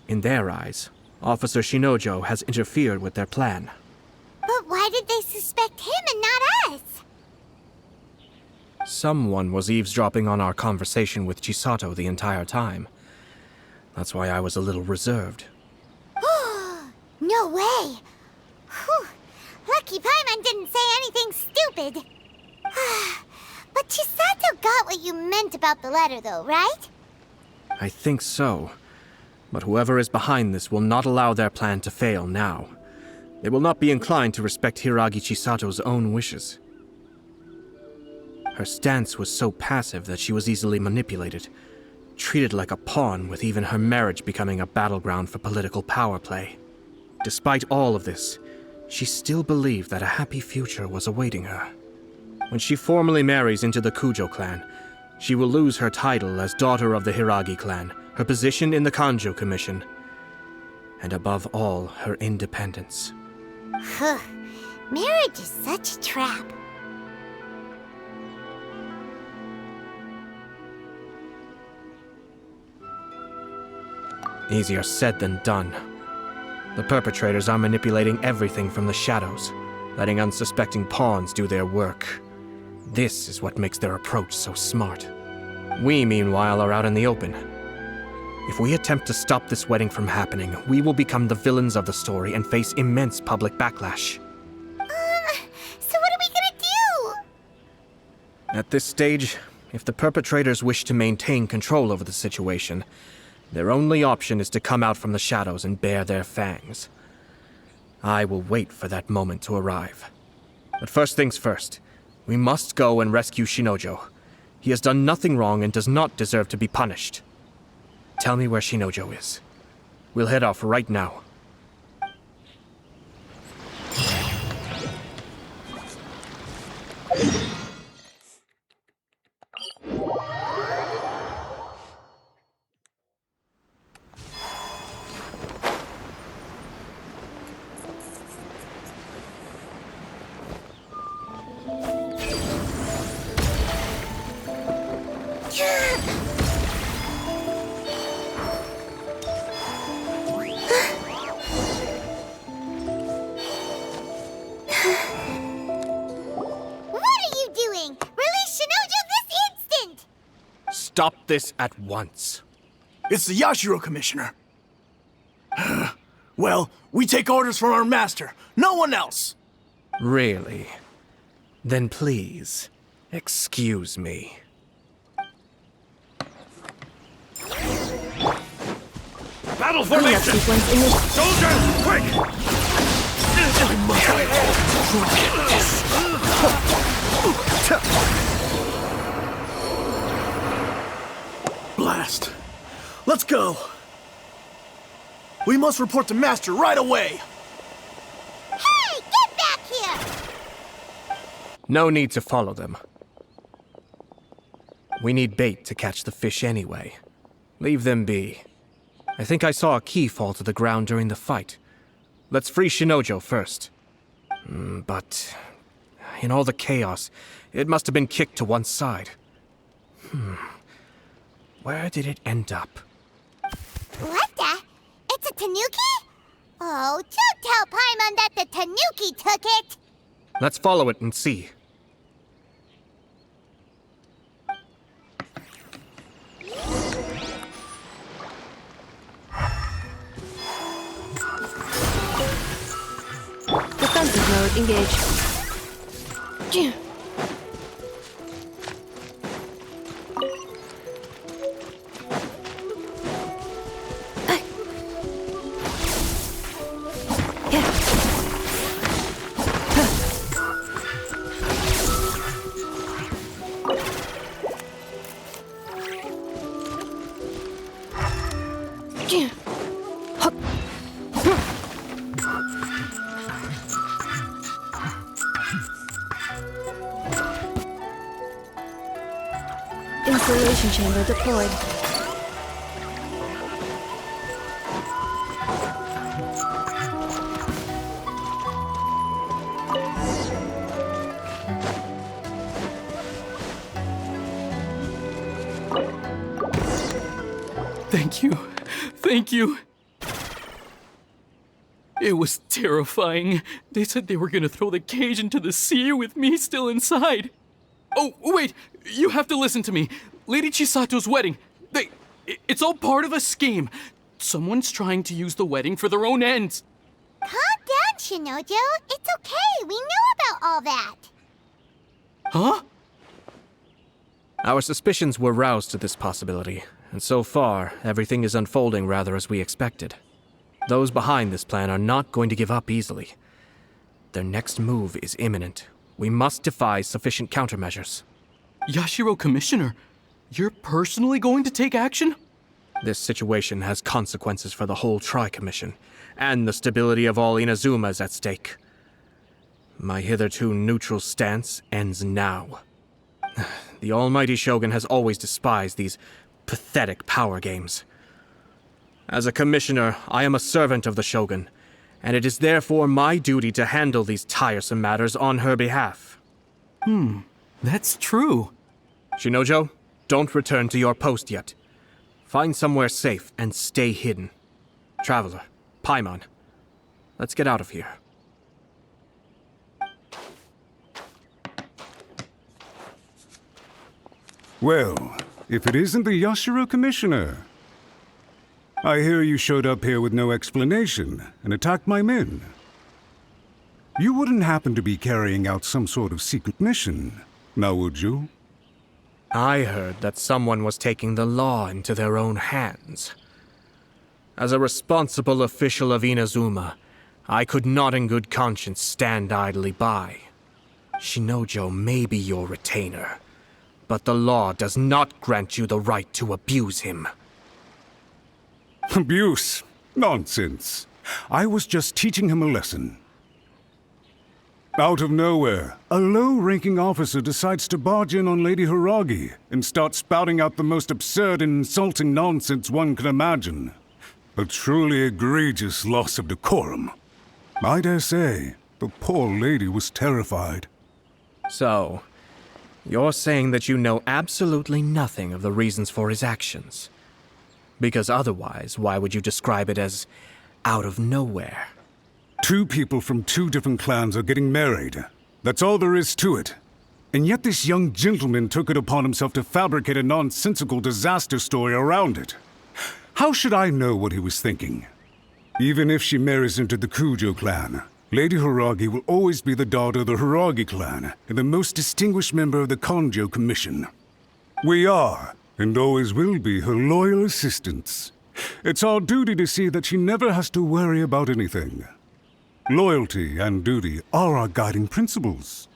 In their eyes, Officer Shinojo has interfered with their plan. But why did they suspect him and not us? Someone was eavesdropping on our conversation with Chisato the entire time. That's why I was a little reserved. No way! Whew. Lucky Paimon didn't say anything stupid. But Chisato got what you meant about the letter, though, right? I think so. But whoever is behind this will not allow their plan to fail now. They will not be inclined to respect Hiragi Chisato's own wishes. Her stance was so passive that she was easily manipulated, treated like a pawn, with even her marriage becoming a battleground for political power play. Despite all of this, she still believed that a happy future was awaiting her. When she formally marries into the Kujo clan, she will lose her title as daughter of the Hiragi clan, her position in the Kanjo Commission, and above all, her independence. Marriage is such a trap. Easier said than done. The perpetrators are manipulating everything from the shadows, letting unsuspecting pawns do their work. This is what makes their approach so smart. We, meanwhile, are out in the open. If we attempt to stop this wedding from happening, we will become the villains of the story and face immense public backlash. So what are we gonna do? At this stage, if the perpetrators wish to maintain control over the situation, their only option is to come out from the shadows and bare their fangs. I will wait for that moment to arrive. But first things first, we must go and rescue Shinojo. He has done nothing wrong and does not deserve to be punished. Tell me where Shinojo is. We'll head off right now. Stop this at once. It's the Yashiro Commissioner. Well, we take orders from our master, no one else. Really? Then please, excuse me. Battle formation! Soldiers, quick! Blast. Let's go. We must report to Master right away. Hey, get back here! No need to follow them. We need bait to catch the fish anyway. Leave them be. I think I saw a key fall to the ground during the fight. Let's free Shinojo first. But in all the chaos, it must have been kicked to one side. Where did it end up? What the? It's a tanuki? Oh, don't tell Paimon that the tanuki took it! Let's follow it and see. Defensive mode engaged. Insulation chamber deployed. Thank you. Thank you. It was terrifying. They said they were gonna throw the cage into the sea with me still inside. Oh, wait! You have to listen to me. Lady Chisato's wedding. It's all part of a scheme. Someone's trying to use the wedding for their own ends. Calm down, Shinojo. It's okay. We know about all that. Huh? Our suspicions were roused to this possibility, and so far, everything is unfolding rather as we expected. Those behind this plan are not going to give up easily. Their next move is imminent. We must devise sufficient countermeasures. Yashiro Commissioner, you're personally going to take action? This situation has consequences for the whole Tri-Commission, and the stability of all Inazuma is at stake. My hitherto neutral stance ends now. The almighty Shogun has always despised these pathetic power games. As a commissioner, I am a servant of the Shogun, and it is therefore my duty to handle these tiresome matters on her behalf. That's true. Shinojo, don't return to your post yet. Find somewhere safe and stay hidden. Traveler, Paimon, let's get out of here. Well, if it isn't the Yashiro Commissioner. I hear you showed up here with no explanation and attacked my men. You wouldn't happen to be carrying out some sort of secret mission, now would you? I heard that someone was taking the law into their own hands. As a responsible official of Inazuma, I could not in good conscience stand idly by. Shinojo may be your retainer, but the law does not grant you the right to abuse him. Abuse? Nonsense. I was just teaching him a lesson. Out of nowhere, a low-ranking officer decides to barge in on Lady Hiragi and start spouting out the most absurd and insulting nonsense one can imagine. A truly egregious loss of decorum. I dare say, the poor lady was terrified. So, you're saying that you know absolutely nothing of the reasons for his actions? Because otherwise, why would you describe it as out of nowhere? Two people from two different clans are getting married. That's all there is to it. And yet this young gentleman took it upon himself to fabricate a nonsensical disaster story around it. How should I know what he was thinking? Even if she marries into the Kujo clan, Lady Hiragi will always be the daughter of the Hiragi clan and the most distinguished member of the Kanjo Commission. We are, and always will be, her loyal assistants. It's our duty to see that she never has to worry about anything. Loyalty and duty are our guiding principles.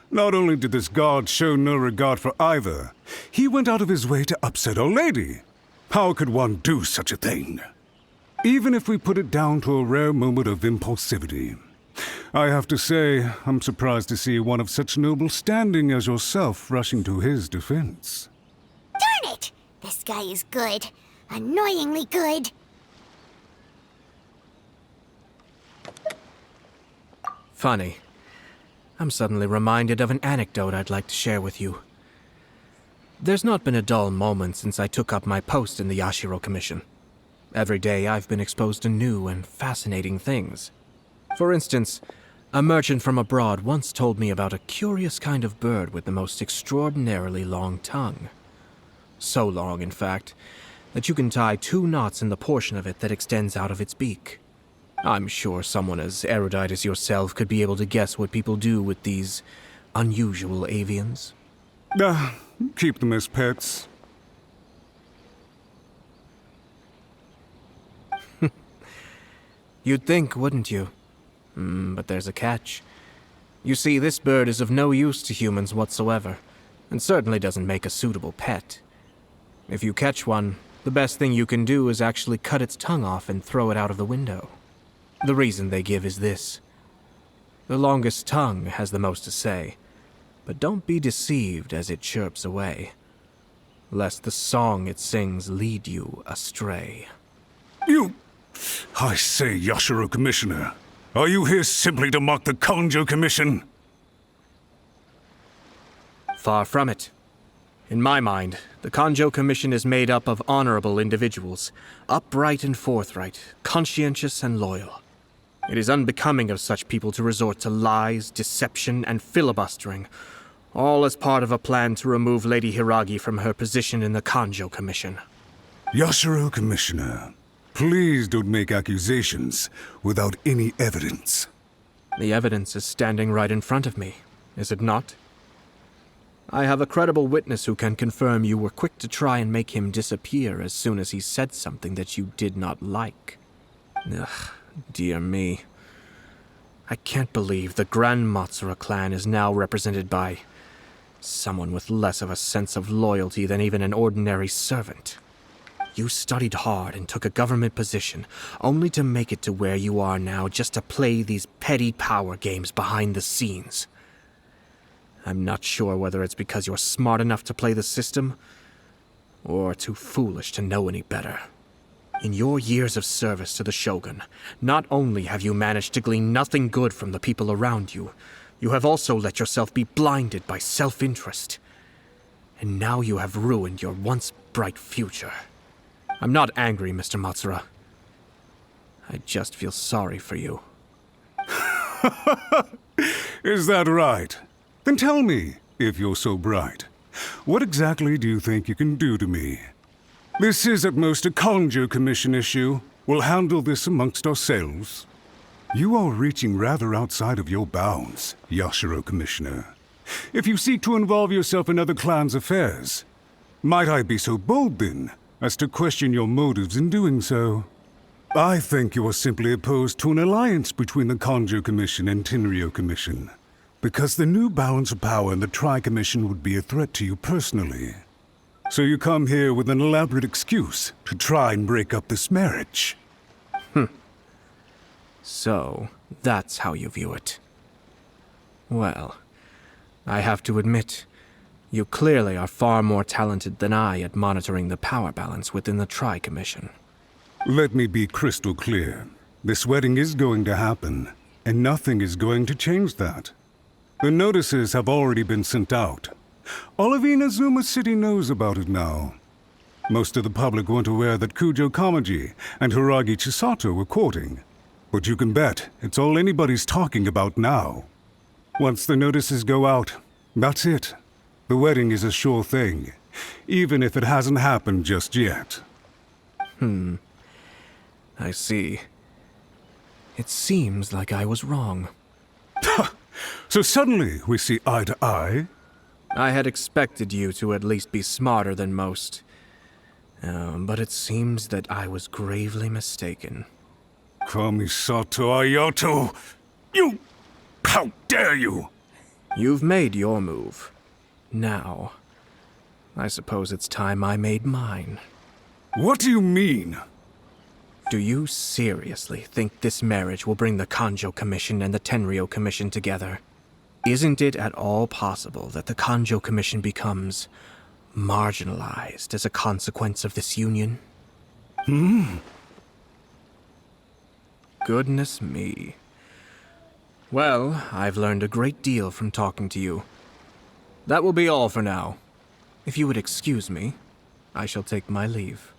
Not only did this guard show no regard for either, he went out of his way to upset our lady. How could one do such a thing? Even if we put it down to a rare moment of impulsivity. I have to say, I'm surprised to see one of such noble standing as yourself rushing to his defense. Darn it! This guy is good. Annoyingly good. Funny. I'm suddenly reminded of an anecdote I'd like to share with you. There's not been a dull moment since I took up my post in the Yashiro Commission. Every day I've been exposed to new and fascinating things. For instance, a merchant from abroad once told me about a curious kind of bird with the most extraordinarily long tongue. So long, in fact, that you can tie 2 knots in the portion of it that extends out of its beak. I'm sure someone as erudite as yourself could be able to guess what people do with these unusual avians. Keep them as pets. You'd think, wouldn't you? But there's a catch. You see, this bird is of no use to humans whatsoever, and certainly doesn't make a suitable pet. If you catch one, the best thing you can do is actually cut its tongue off and throw it out of the window. The reason they give is this. The longest tongue has the most to say, but don't be deceived as it chirps away, lest the song it sings lead you astray. I say, Yashiro Commissioner, are you here simply to mock the Kanjo Commission? Far from it. In my mind, the Kanjo Commission is made up of honorable individuals, upright and forthright, conscientious and loyal. It is unbecoming of such people to resort to lies, deception, and filibustering, all as part of a plan to remove Lady Hiragi from her position in the Kanjo Commission. Yashiro Commissioner, please don't make accusations without any evidence. The evidence is standing right in front of me, is it not? I have a credible witness who can confirm you were quick to try and make him disappear as soon as he said something that you did not like. Ugh, dear me. I can't believe the Grand Matsura clan is now represented by someone with less of a sense of loyalty than even an ordinary servant. You studied hard and took a government position, only to make it to where you are now just to play these petty power games behind the scenes. I'm not sure whether it's because you're smart enough to play the system, or too foolish to know any better. In your years of service to the Shogun, not only have you managed to glean nothing good from the people around you, you have also let yourself be blinded by self-interest. And now you have ruined your once bright future. I'm not angry, Mr. Matsura. I just feel sorry for you. Is that right? Then tell me, if you're so bright, what exactly do you think you can do to me? This is at most a Kanjo Commission issue. We'll handle this amongst ourselves. You are reaching rather outside of your bounds, Yashiro Commissioner. If you seek to involve yourself in other clans' affairs, might I be so bold then as to question your motives in doing so? I think you are simply opposed to an alliance between the Kanjo Commission and Tenryo Commission, because the new balance of power in the Tri-Commission would be a threat to you personally. So you come here with an elaborate excuse to try and break up this marriage. So, that's how you view it. Well, I have to admit, you clearly are far more talented than I at monitoring the power balance within the Tri-Commission. Let me be crystal clear. This wedding is going to happen, and nothing is going to change that. The notices have already been sent out. All of Inazuma City knows about it now. Most of the public weren't aware that Kujo Kamaji and Hiragi Chisato were courting. But you can bet it's all anybody's talking about now. Once the notices go out, That's it. The wedding is a sure thing, even if it hasn't happened just yet. I see. It seems like I was wrong. So suddenly we see eye to eye? I had expected you to at least be smarter than most. But it seems that I was gravely mistaken. Kamisato Ayato! You! How dare you! You've made your move. Now, I suppose it's time I made mine. What do you mean? Do you seriously think this marriage will bring the Kanjo Commission and the Tenryou Commission together? Isn't it at all possible that the Kanjo Commission becomes marginalized as a consequence of this union? Goodness me. Well, I've learned a great deal from talking to you. That will be all for now. If you would excuse me, I shall take my leave.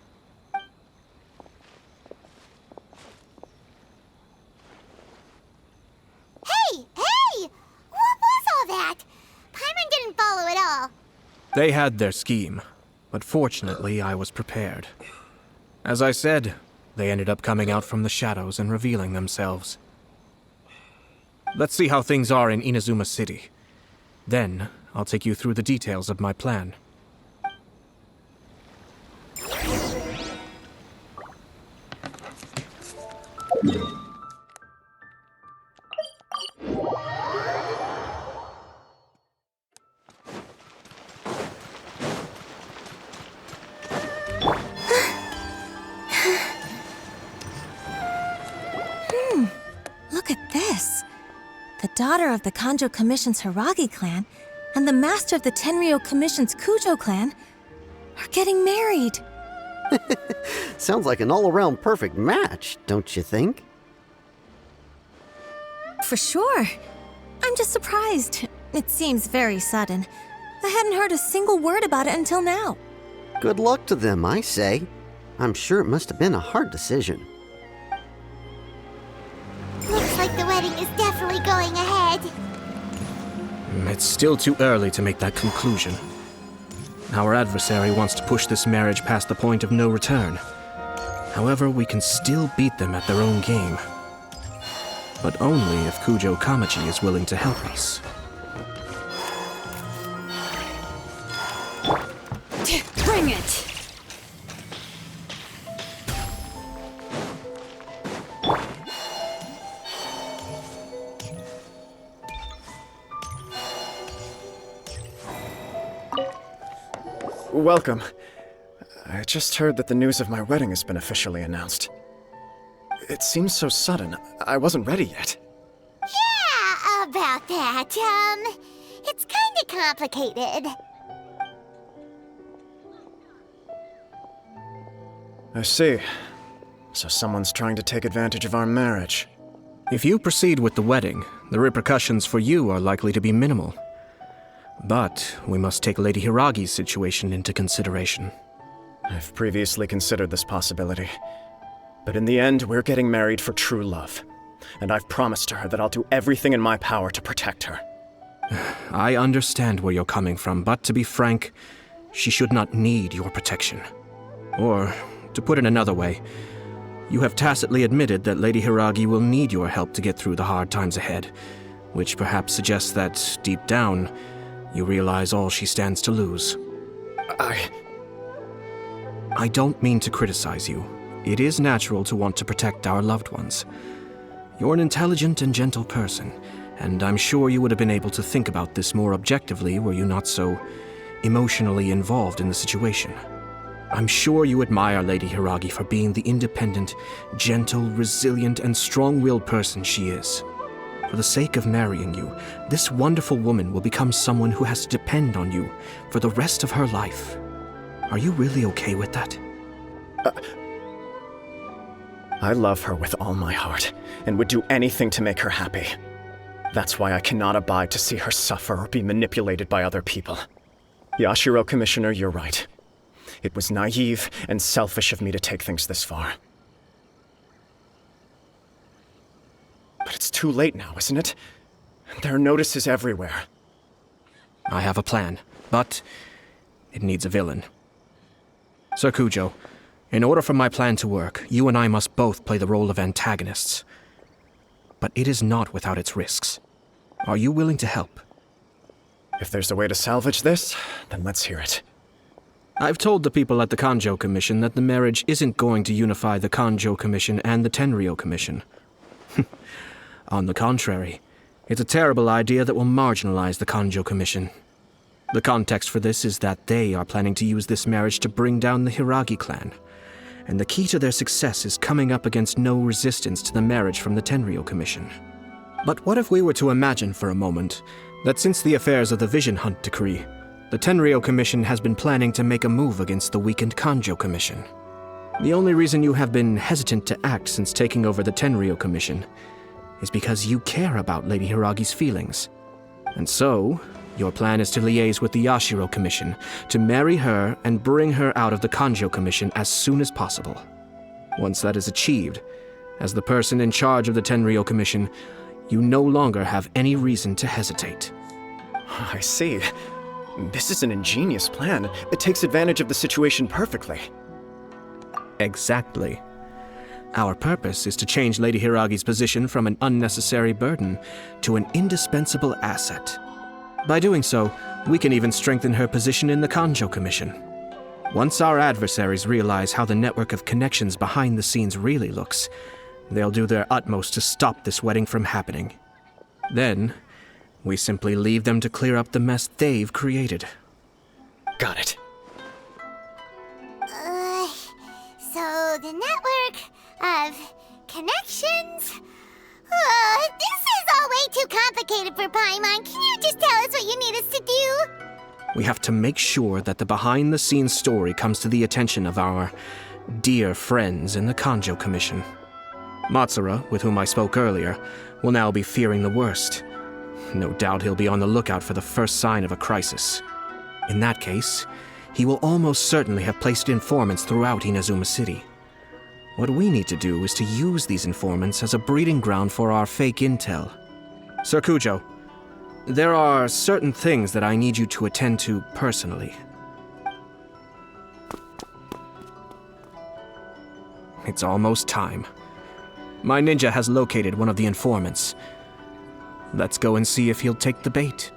Hey! What was all that? Paimon didn't follow at all. They had their scheme, but fortunately I was prepared. As I said, they ended up coming out from the shadows and revealing themselves. Let's see how things are in Inazuma City. Then, I'll take you through the details of my plan. Look at this. The daughter of the Kanjo Commission's Hiragi clan and the master of the Tenryou Commission's Kujo clan are getting married. Sounds like an all-around perfect match, don't you think? For sure. I'm just surprised. It seems very sudden. I hadn't heard a single word about it until now. Good luck to them, I say. I'm sure it must have been a hard decision. Looks like the wedding is definitely going ahead. It's still too early to make that conclusion. Our adversary wants to push this marriage past the point of no return. However, we can still beat them at their own game. But only if Kujo Kamaji is willing to help us. Bring it! Welcome. I just heard that the news of my wedding has been officially announced. It seems so sudden. I wasn't ready yet. Yeah, about that. It's kinda complicated. I see. So someone's trying to take advantage of our marriage. If you proceed with the wedding, the repercussions for you are likely to be minimal. But we must take Lady Hiragi's situation into consideration. I've previously considered this possibility. But in the end, we're getting married for true love. And I've promised her that I'll do everything in my power to protect her. I understand where you're coming from, but to be frank, she should not need your protection. Or, to put it another way, you have tacitly admitted that Lady Hiragi will need your help to get through the hard times ahead, which perhaps suggests that, deep down, you realize all she stands to lose. I don't mean to criticize you. It is natural to want to protect our loved ones. You're an intelligent and gentle person, and I'm sure you would have been able to think about this more objectively were you not so emotionally involved in the situation. I'm sure you admire Lady Hiragi for being the independent, gentle, resilient, and strong-willed person she is. For the sake of marrying you, this wonderful woman will become someone who has to depend on you for the rest of her life. Are you really okay with that? I love her with all my heart, and would do anything to make her happy. That's why I cannot abide to see her suffer or be manipulated by other people. Yashiro Commissioner, you're right. It was naive and selfish of me to take things this far. But it's too late now, isn't it? There are notices everywhere. I have a plan, but it needs a villain. Sir Kujo, in order for my plan to work, you and I must both play the role of antagonists. But it is not without its risks. Are you willing to help? If there's a way to salvage this, then let's hear it. I've told the people at the Kanjo Commission that the marriage isn't going to unify the Kanjo Commission and the Tenryou Commission. On the contrary, it's a terrible idea that will marginalize the Kanjo Commission. The context for this is that they are planning to use this marriage to bring down the Hiragi clan, and the key to their success is coming up against no resistance to the marriage from the Tenryou Commission. But what if we were to imagine for a moment that since the affairs of the Vision Hunt Decree, the Tenryou Commission has been planning to make a move against the weakened Kanjo Commission? The only reason you have been hesitant to act since taking over the Tenryou Commission is because you care about Lady Hiragi's feelings. And so, your plan is to liaise with the Yashiro Commission to marry her and bring her out of the Kanjo Commission as soon as possible. Once that is achieved, as the person in charge of the Tenryou Commission, you no longer have any reason to hesitate. I see. This is an ingenious plan. It takes advantage of the situation perfectly. Exactly. Our purpose is to change Lady Hiragi's position from an unnecessary burden to an indispensable asset. By doing so, we can even strengthen her position in the Kanjo Commission. Once our adversaries realize how the network of connections behind the scenes really looks, they'll do their utmost to stop this wedding from happening. Then, we simply leave them to clear up the mess they've created. Got it. So the network of connections? This is all way too complicated for Paimon. Can you just tell us what you need us to do? We have to make sure that the behind-the-scenes story comes to the attention of our dear friends in the Kanjo Commission. Matsura, with whom I spoke earlier, will now be fearing the worst. No doubt he'll be on the lookout for the first sign of a crisis. In that case, he will almost certainly have placed informants throughout Inazuma City. What we need to do is to use these informants as a breeding ground for our fake intel. Sir Kujo, there are certain things that I need you to attend to personally. It's almost time. My ninja has located one of the informants. Let's go and see if he'll take the bait.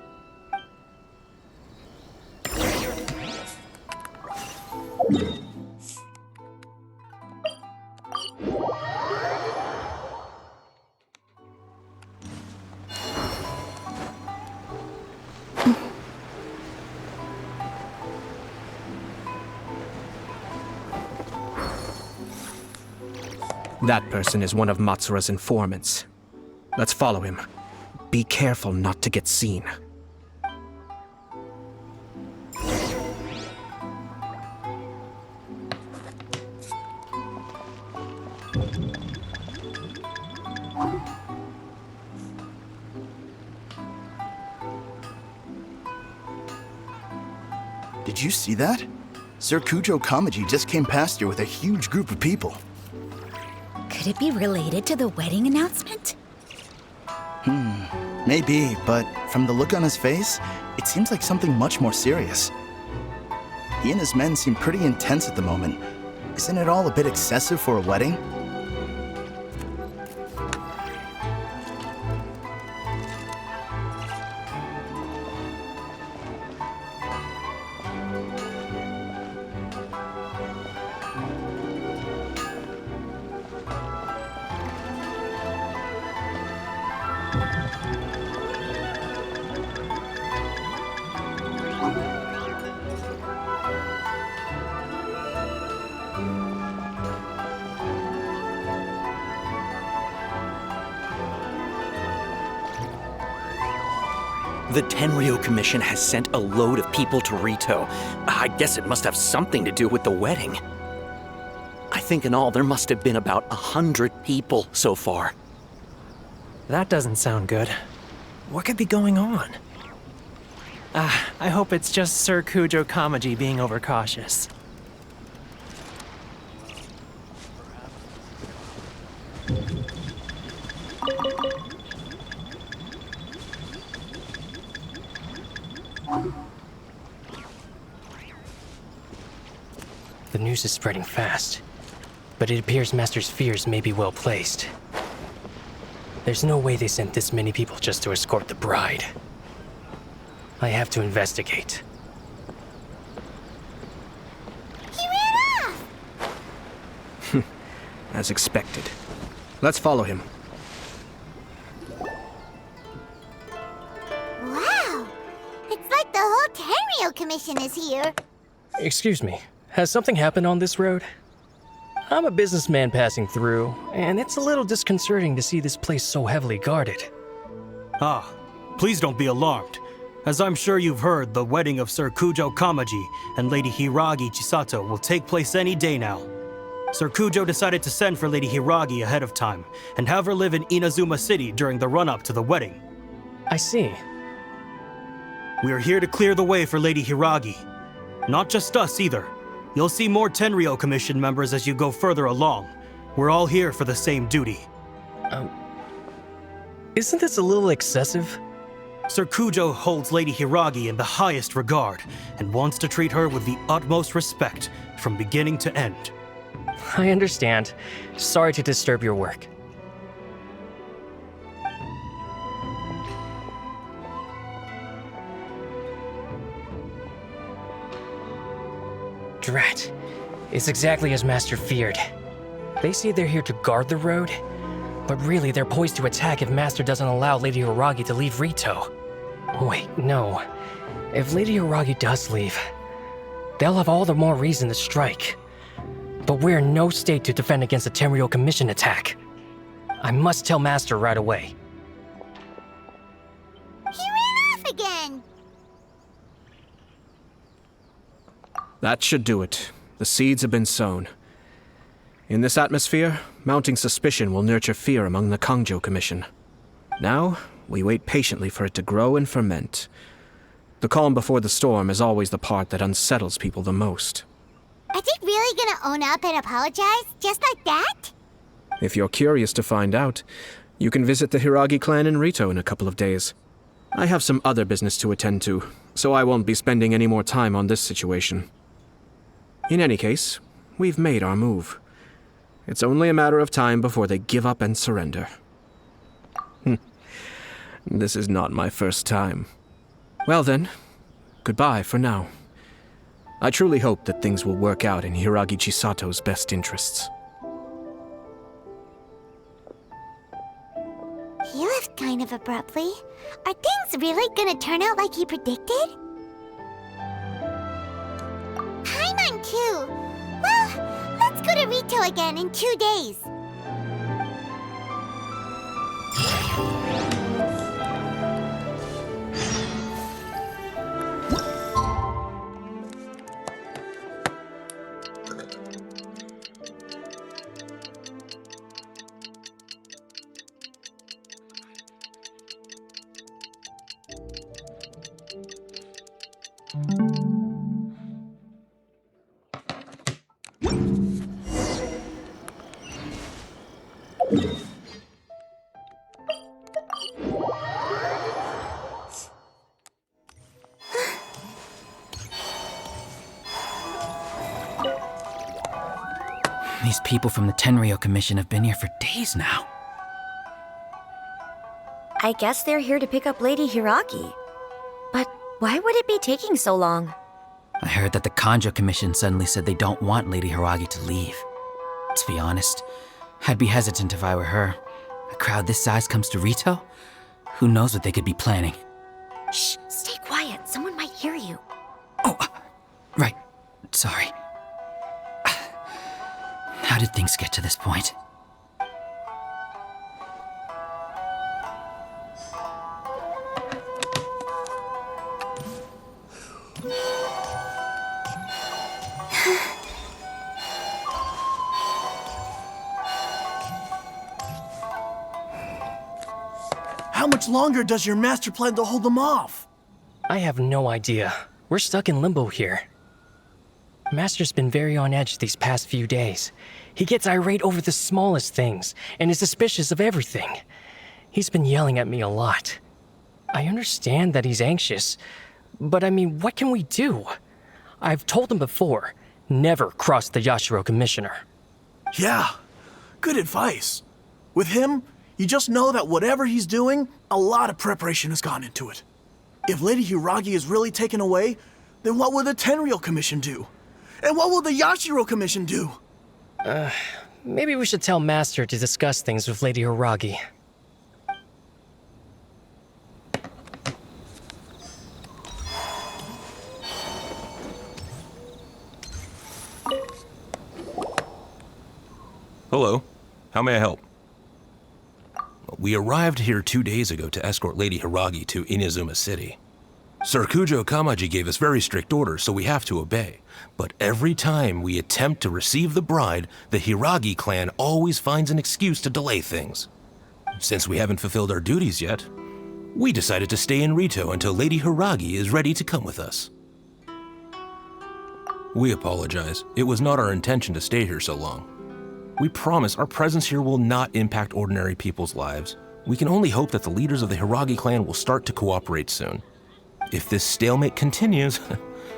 That person is one of Matsura's informants. Let's follow him. Be careful not to get seen. Did you see that? Sir Kujo Kamaji just came past here with a huge group of people. Could it be related to the wedding announcement? Maybe, but from the look on his face, it seems like something much more serious. He and his men seem pretty intense at the moment. Isn't it all a bit excessive for a wedding? The Tenryou Commission has sent a load of people to Rito. I guess it must have something to do with the wedding. I think in all there must have been about 100 people so far. That doesn't sound good. What could be going on? I hope it's just Sir Kujo Kamaji being overcautious. news is spreading fast, but it appears Master's fears may be well placed. There's no way they sent this many people just to escort the bride. I have to investigate. He ran off! As expected. Let's follow him. Wow! It's like the whole Tenryou Commission is here. Excuse me, has something happened on this road? I'm a businessman passing through, and it's a little disconcerting to see this place so heavily guarded. Ah, please don't be alarmed. As I'm sure you've heard, the wedding of Sir Kujo Kamaji and Lady Hiragi Chisato will take place any day now. Sir Kujo decided to send for Lady Hiragi ahead of time and have her live in Inazuma City during the run-up to the wedding. I see. We are here to clear the way for Lady Hiragi. Not just us either. You'll see more Tenryou Commission members as you go further along. We're all here for the same duty. Isn't this a little excessive? Sir Kujo holds Lady Hiragi in the highest regard and wants to treat her with the utmost respect from beginning to end. I understand. Sorry to disturb your work. Drat. It's exactly as Master feared. They say they're here to guard the road, but really they're poised to attack if Master doesn't allow Lady Hiragi to leave Rito. Wait, no. If Lady Hiragi does leave, they'll have all the more reason to strike. But we're in no state to defend against a Tenryou Commission attack. I must tell Master right away. He ran off again! That should do it. The seeds have been sown. In this atmosphere, mounting suspicion will nurture fear among the Kangjo Commission. Now, we wait patiently for it to grow and ferment. The calm before the storm is always the part that unsettles people the most. Are they really gonna own up and apologize, just like that? If you're curious to find out, you can visit the Hiragi clan in Rito in a couple of days. I have some other business to attend to, so I won't be spending any more time on this situation. In any case, we've made our move. It's only a matter of time before they give up and surrender. This is not my first time. Well then, goodbye for now. I truly hope that things will work out in Hiragi Chisato's best interests. He left kind of abruptly. Are things really gonna turn out like he predicted? Paimon too! Well, let's go to Rito again in 2 days. These people from the Tenryou Commission have been here for days now. I guess they're here to pick up Lady Hiragi. But why would it be taking so long? I heard that the Kangjo Commission suddenly said they don't want Lady Hiragi to leave. To be honest, I'd be hesitant if I were her. A crowd this size comes to Rito? Who knows what they could be planning? Shh, stay quiet. Someone might hear you. Right. Sorry. How did things get to this point? How much longer does your master plan to hold them off? I have no idea. We're stuck in limbo here. Master's been very on edge these past few days. He gets irate over the smallest things and is suspicious of everything. He's been yelling at me a lot. I understand that he's anxious, but I mean, what can we do? I've told him before, Never cross the Yashiro Commissioner. Yeah, good advice. With him, you just know that whatever he's doing, a lot of preparation has gone into it. If Lady Hiragi is really taken away, then what will the Tenryou Commission do? And what will the Yashiro Commission do? Maybe we should tell Master to discuss things with Lady Hiragi. Hello. How may I help? We arrived here 2 days ago to escort Lady Hiragi to Inazuma City. Sir Kujo Kamaji gave us very strict orders, so we have to obey. But every time we attempt to receive the bride, the Hiragi clan always finds an excuse to delay things. Since we haven't fulfilled our duties yet, we decided to stay in Rito until Lady Hiragi is ready to come with us. We apologize. It was not our intention to stay here so long. We promise our presence here will not impact ordinary people's lives. We can only hope that the leaders of the Hiragi clan will start to cooperate soon. If this stalemate continues,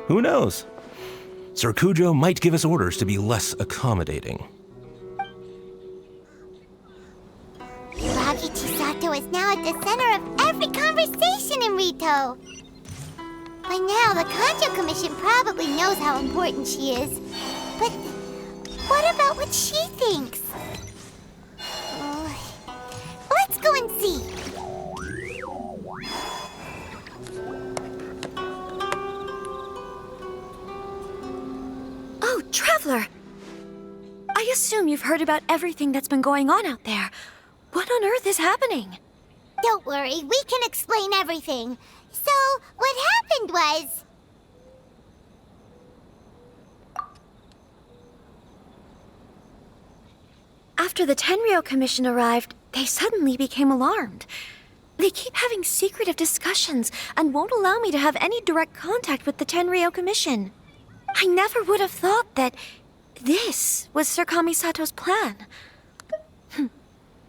who knows? Sir Kujo might give us orders to be less accommodating. Hiragi Chisato is now at the center of every conversation in Rito. By now, the Kanjo Commission probably knows how important she is. But what about what she thinks? Let's go and see. Oh, Traveler! I assume you've heard about everything that's been going on out there. What on earth is happening? Don't worry, we can explain everything. So, what happened was... After the Tenryou Commission arrived, they suddenly became alarmed. They keep having secretive discussions and won't allow me to have any direct contact with the Tenryou Commission. I never would have thought that this was Sir Kamisato's plan.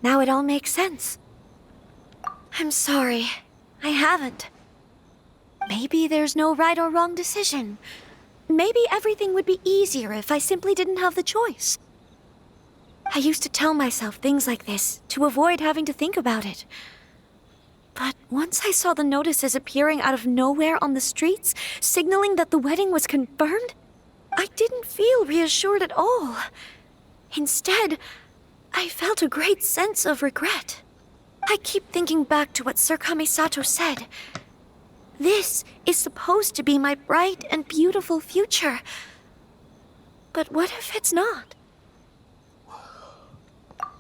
Now it all makes sense. I'm sorry. I haven't. Maybe there's no right or wrong decision. Maybe everything would be easier if I simply didn't have the choice. I used to tell myself things like this to avoid having to think about it. But once I saw the notices appearing out of nowhere on the streets, signaling that the wedding was confirmed, I didn't feel reassured at all. Instead, I felt a great sense of regret. I keep thinking back to what Sir Kamisato said. This is supposed to be my bright and beautiful future. But what if it's not?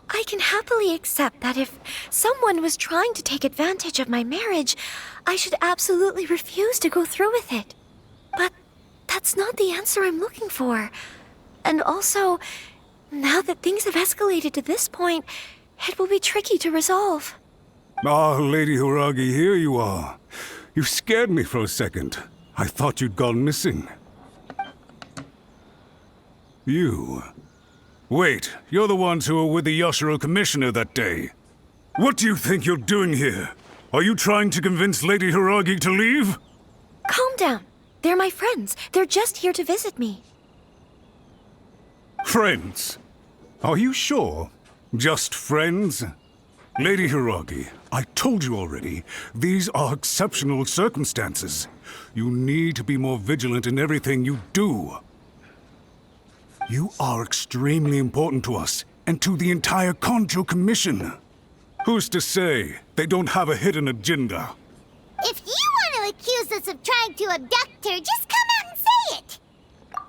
I can happily accept that if someone was trying to take advantage of my marriage, I should absolutely refuse to go through with it. But that's not the answer I'm looking for. And also, now that things have escalated to this point, it will be tricky to resolve. Ah, Lady Hiragi, here you are. You scared me for a second. I thought you'd gone missing. You... Wait, you're the ones who were with the Yashiro Commissioner that day. What do you think you're doing here? Are you trying to convince Lady Hiragi to leave? Calm down. They're my friends. They're just here to visit me. Friends? Are you sure? Just friends? Lady Hiragi, I told you already, these are exceptional circumstances. You need to be more vigilant in everything you do. You are extremely important to us, and to the entire Kanjo Commission. Who's to say they don't have a hidden agenda? If you want to accuse us of trying to abduct her, just come out and say it!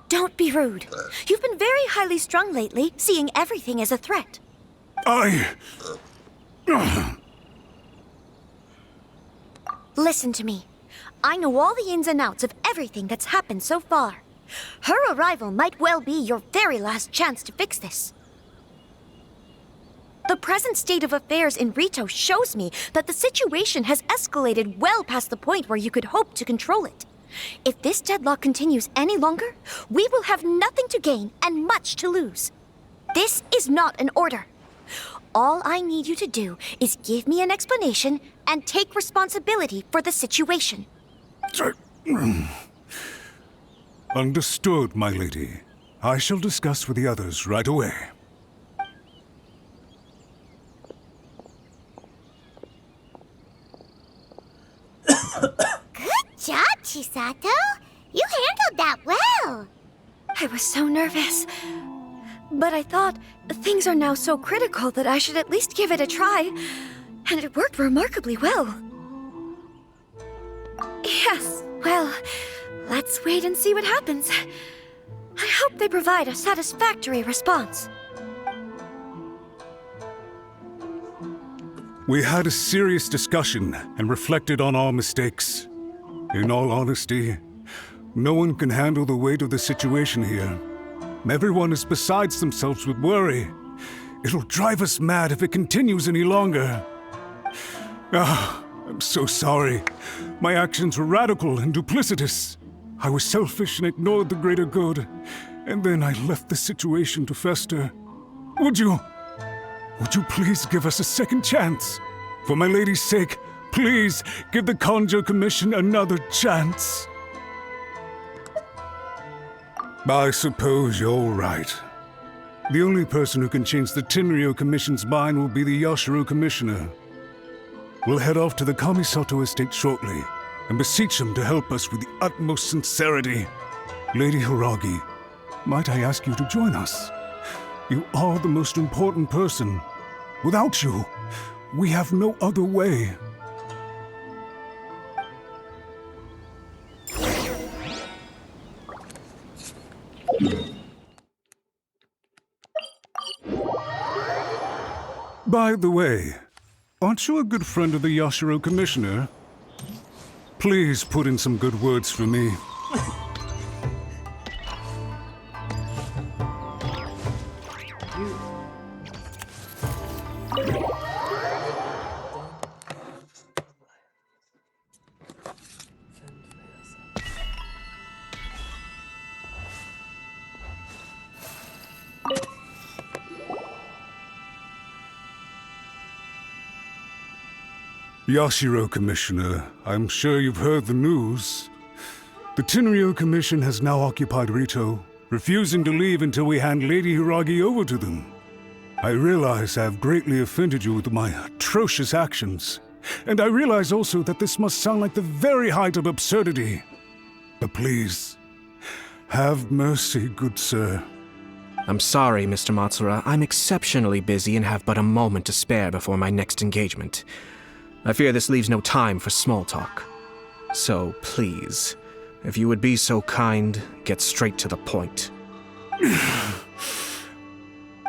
Don't be rude. You've been very highly strung lately, seeing everything as a threat. Listen to me. I know all the ins and outs of everything that's happened so far. Her arrival might well be your very last chance to fix this. The present state of affairs in Rito shows me that the situation has escalated well past the point where you could hope to control it. If this deadlock continues any longer, we will have nothing to gain and much to lose. This is not an order. All I need you to do is give me an explanation and take responsibility for the situation. Understood, my lady. I shall discuss with the others right away. Good job, Chisato. You handled that well. I was so nervous. But I thought things are now so critical that I should at least give it a try. And it worked remarkably well. Yes, well, let's wait and see what happens. I hope they provide a satisfactory response. We had a serious discussion and reflected on our mistakes. In all honesty, no one can handle the weight of the situation here. Everyone is besides themselves with worry. It'll drive us mad if it continues any longer. I'm so sorry. My actions were radical and duplicitous. I was selfish and ignored the greater good. And then I left the situation to fester. Would you please give us a second chance? For my lady's sake, please give the Kanjo Commission another chance. I suppose you're right. The only person who can change the Tenryou Commission's mind will be the Yashiro Commissioner. We'll head off to the Kamisato estate shortly and beseech him to help us with the utmost sincerity. Lady Hiragi, might I ask you to join us? You are the most important person. Without you, we have no other way. By the way, aren't you a good friend of the Yashiro Commissioner? Please put in some good words for me. Yashiro Commissioner, I'm sure you've heard the news. The Tenryou Commission has now occupied Rito, refusing to leave until we hand Lady Hiragi over to them. I realize I have greatly offended you with my atrocious actions, and I realize also that this must sound like the very height of absurdity. But please, have mercy, good sir. I'm sorry, Mr. Matsura. I'm exceptionally busy and have but a moment to spare before my next engagement. I fear this leaves no time for small talk. So, please, if you would be so kind, get straight to the point.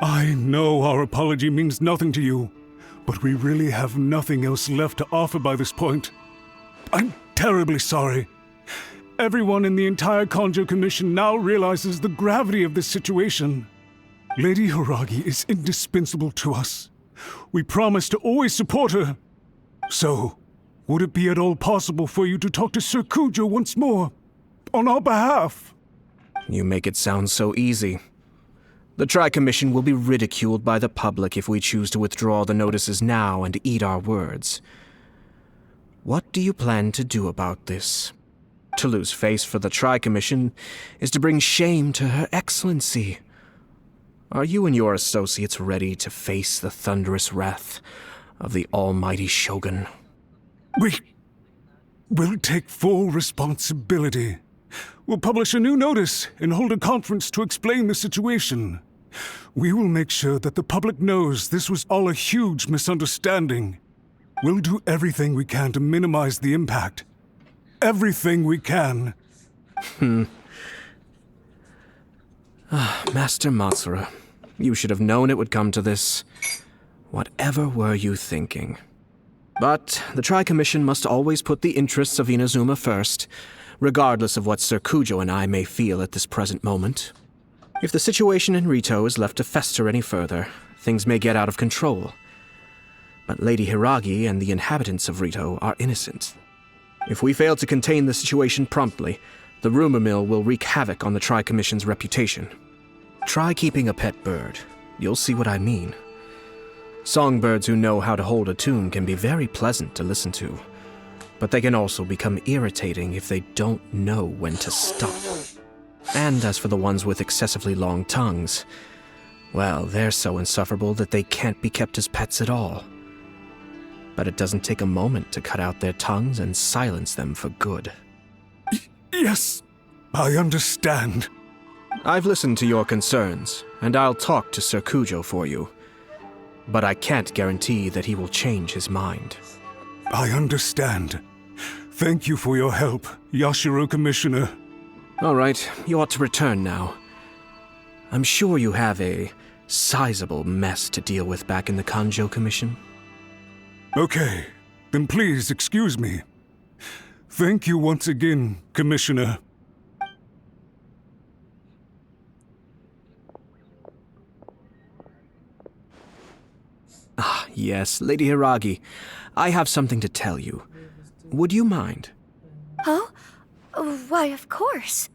I know our apology means nothing to you, but we really have nothing else left to offer by this point. I'm terribly sorry. Everyone in the entire Kanjo Commission now realizes the gravity of this situation. Lady Hiragi is indispensable to us. We promise to always support her. So, would it be at all possible for you to talk to Sir Kujo once more, on our behalf? You make it sound so easy. The Tri-Commission will be ridiculed by the public if we choose to withdraw the notices now and eat our words. What do you plan to do about this? To lose face for the Tri-Commission is to bring shame to Her Excellency. Are you and your associates ready to face the thunderous wrath of the almighty Shogun? We'll take full responsibility. We'll publish a new notice and hold a conference to explain the situation. We will make sure that the public knows this was all a huge misunderstanding. We'll do everything we can to minimize the impact. Everything we can. Master Matsura, you should have known it would come to this. Whatever were you thinking? But the Tri-Commission must always put the interests of Inazuma first, regardless of what Sir Kujo and I may feel at this present moment. If the situation in Rito is left to fester any further, things may get out of control. But Lady Hiragi and the inhabitants of Rito are innocent. If we fail to contain the situation promptly, the rumor mill will wreak havoc on the Tri-Commission's reputation. Try keeping a pet bird. You'll see what I mean. Songbirds who know how to hold a tune can be very pleasant to listen to, but they can also become irritating if they don't know when to stop. And as for the ones with excessively long tongues, well, they're so insufferable that they can't be kept as pets at all. But it doesn't take a moment to cut out their tongues and silence them for good. Yes, I understand. I've listened to your concerns, and I'll talk to Sir Cujo for you. But I can't guarantee that he will change his mind. I understand. Thank you for your help, Yashiro Commissioner. All right, you ought to return now. I'm sure you have a sizable mess to deal with back in the Kanjo Commission. Okay, then please excuse me. Thank you once again, Commissioner. Ah, yes, Lady Hiragi. I have something to tell you. Would you mind? Oh? Why, of course.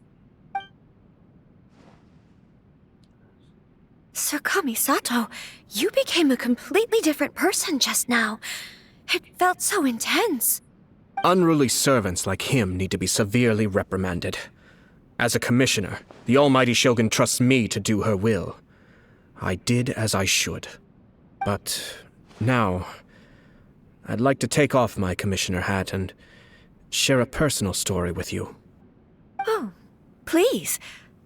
Sir Kamisato, you became a completely different person just now. It felt so intense. Unruly servants like him need to be severely reprimanded. As a commissioner, the almighty Shogun trusts me to do her will. I did as I should. But now, I'd like to take off my commissioner hat and share a personal story with you. Oh, please.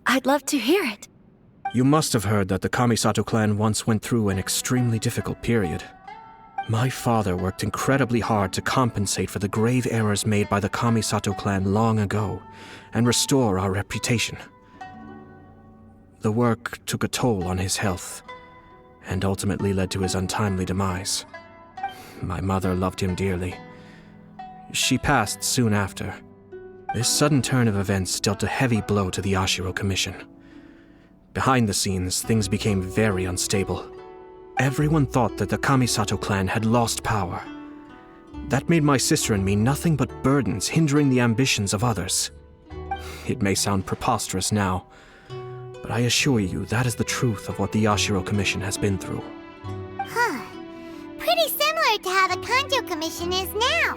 I'd love to hear it. You must have heard that the Kamisato clan once went through an extremely difficult period. My father worked incredibly hard to compensate for the grave errors made by the Kamisato clan long ago and restore our reputation. The work took a toll on his health and ultimately led to his untimely demise. My mother loved him dearly. She passed soon after. This sudden turn of events dealt a heavy blow to the Yashiro Commission. Behind the scenes, things became very unstable. Everyone thought that the Kamisato clan had lost power. That made my sister and me nothing but burdens hindering the ambitions of others. It may sound preposterous now, but I assure you that is the truth of what the Yashiro Commission has been through. Huh. Pretty similar to how the Kanjo Commission is now.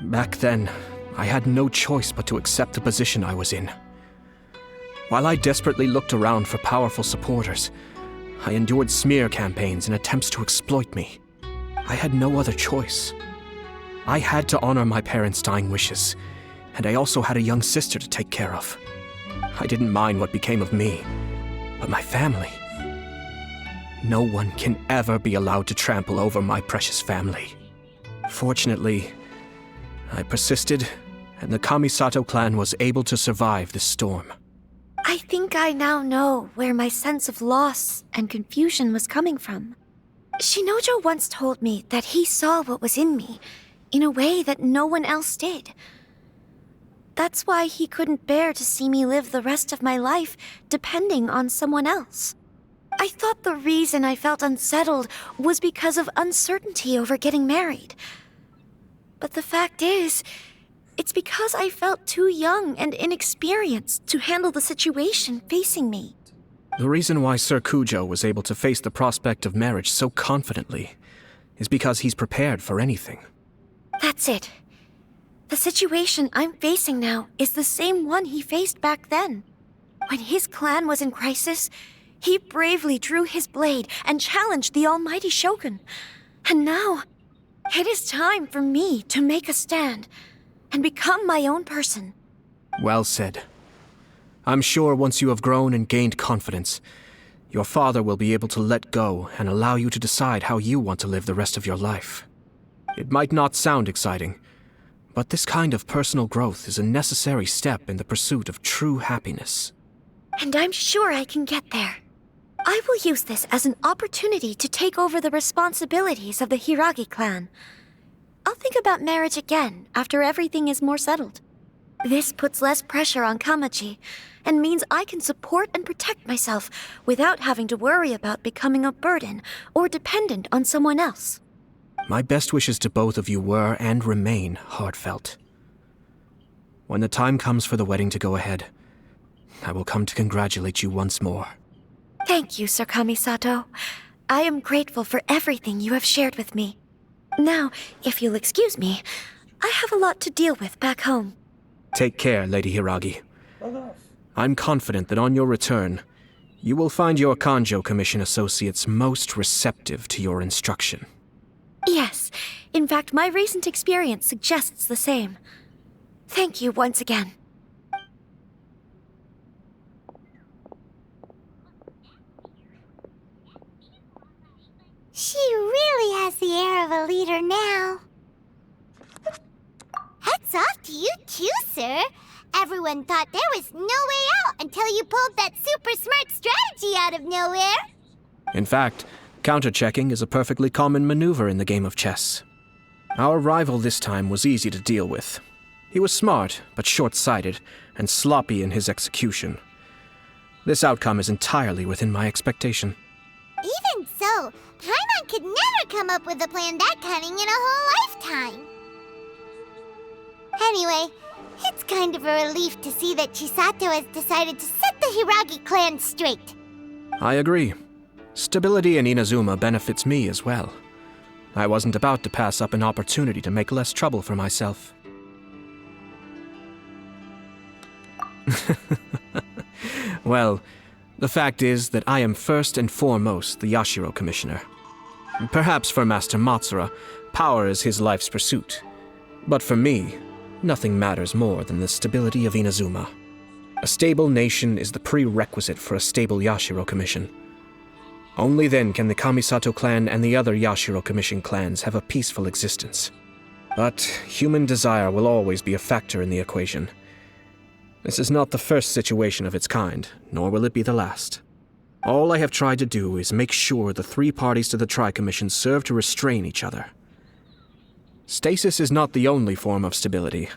Back then, I had no choice but to accept the position I was in. While I desperately looked around for powerful supporters, I endured smear campaigns and attempts to exploit me. I had no other choice. I had to honor my parents' dying wishes, and I also had a young sister to take care of. I didn't mind what became of me, but my family. No one can ever be allowed to trample over my precious family. Fortunately, I persisted, and the Kamisato clan was able to survive this storm. I think I now know where my sense of loss and confusion was coming from. Shinojo once told me that he saw what was in me in a way that no one else did. That's why he couldn't bear to see me live the rest of my life depending on someone else. I thought the reason I felt unsettled was because of uncertainty over getting married. But the fact is, it's because I felt too young and inexperienced to handle the situation facing me. The reason why Sir Cujo was able to face the prospect of marriage so confidently is because he's prepared for anything. That's it. The situation I'm facing now is the same one he faced back then. When his clan was in crisis, he bravely drew his blade and challenged the almighty Shogun. And now, it is time for me to make a stand and become my own person. Well said. I'm sure once you have grown and gained confidence, your father will be able to let go and allow you to decide how you want to live the rest of your life. It might not sound exciting, but this kind of personal growth is a necessary step in the pursuit of true happiness. And I'm sure I can get there. I will use this as an opportunity to take over the responsibilities of the Hiragi clan. I'll think about marriage again after everything is more settled. This puts less pressure on Kamaji, and means I can support and protect myself without having to worry about becoming a burden or dependent on someone else. My best wishes to both of you were and remain heartfelt. When the time comes for the wedding to go ahead, I will come to congratulate you once more. Thank you, Sir Kamisato. I am grateful for everything you have shared with me. Now, if you'll excuse me, I have a lot to deal with back home. Take care, Lady Hiragi. I'm confident that on your return, you will find your Kanjo Commission associates most receptive to your instruction. Yes. In fact, my recent experience suggests the same. Thank you once again. She really has the air of a leader now. Hats off to you too, sir. Everyone thought there was no way out until you pulled that super smart strategy out of nowhere. In fact, counter-checking is a perfectly common maneuver in the game of chess. Our rival this time was easy to deal with. He was smart, but short-sighted, and sloppy in his execution. This outcome is entirely within my expectation. Even so, Paimon could never come up with a plan that cunning in a whole lifetime. Anyway, it's kind of a relief to see that Chisato has decided to set the Hiragi clan straight. I agree. Stability in Inazuma benefits me as well. I wasn't about to pass up an opportunity to make less trouble for myself. Well, the fact is that I am first and foremost the Yashiro Commissioner. Perhaps for Master Matsura, power is his life's pursuit. But for me, nothing matters more than the stability of Inazuma. A stable nation is the prerequisite for a stable Yashiro Commission. Only then can the Kamisato clan and the other Yashiro Commission clans have a peaceful existence. But human desire will always be a factor in the equation. This is not the first situation of its kind, nor will it be the last. All I have tried to do is make sure the three parties to the Tri-Commission serve to restrain each other. Stasis is not the only form of stability.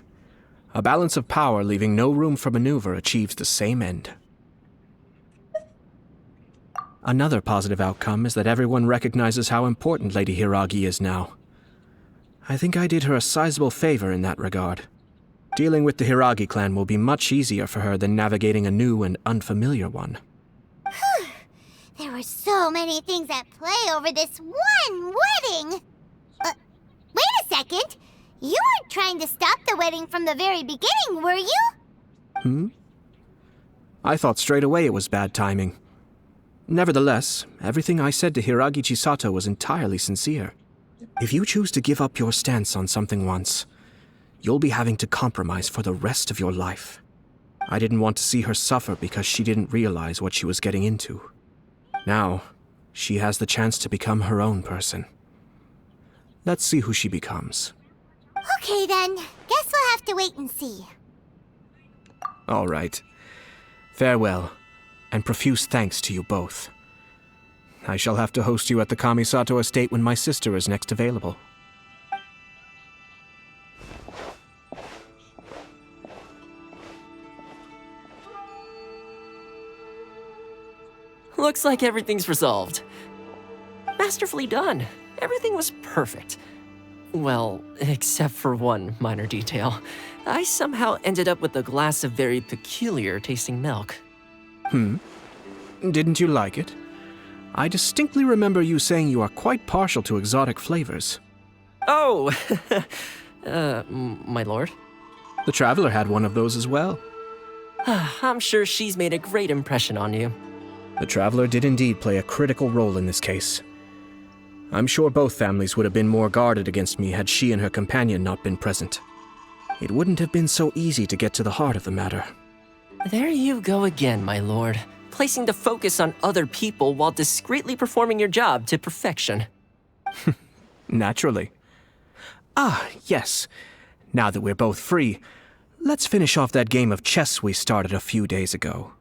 A balance of power leaving no room for maneuver achieves the same end. Another positive outcome is that everyone recognizes how important Lady Hiragi is now. I think I did her a sizable favor in that regard. Dealing with the Hiragi clan will be much easier for her than navigating a new and unfamiliar one. There were so many things at play over this one wedding. Wait a second. You weren't trying to stop the wedding from the very beginning, were you? I thought straight away it was bad timing. Nevertheless, everything I said to Hiragi Chisato was entirely sincere. If you choose to give up your stance on something once, you'll be having to compromise for the rest of your life. I didn't want to see her suffer because she didn't realize what she was getting into. Now, she has the chance to become her own person. Let's see who she becomes. Okay then, guess we'll have to wait and see. All right. Farewell, and profuse thanks to you both. I shall have to host you at the Kamisato estate when my sister is next available. Looks like everything's resolved. Masterfully done. Everything was perfect. Well, except for one minor detail. I somehow ended up with a glass of very peculiar tasting milk. Didn't you like it? I distinctly remember you saying you are quite partial to exotic flavors. Oh, my lord. The Traveler had one of those as well. I'm sure she's made a great impression on you. The Traveler did indeed play a critical role in this case. I'm sure both families would have been more guarded against me had she and her companion not been present. It wouldn't have been so easy to get to the heart of the matter. There you go again, my lord. Placing the focus on other people while discreetly performing your job to perfection. Naturally. Ah, yes. Now that we're both free, let's finish off that game of chess we started a few days ago.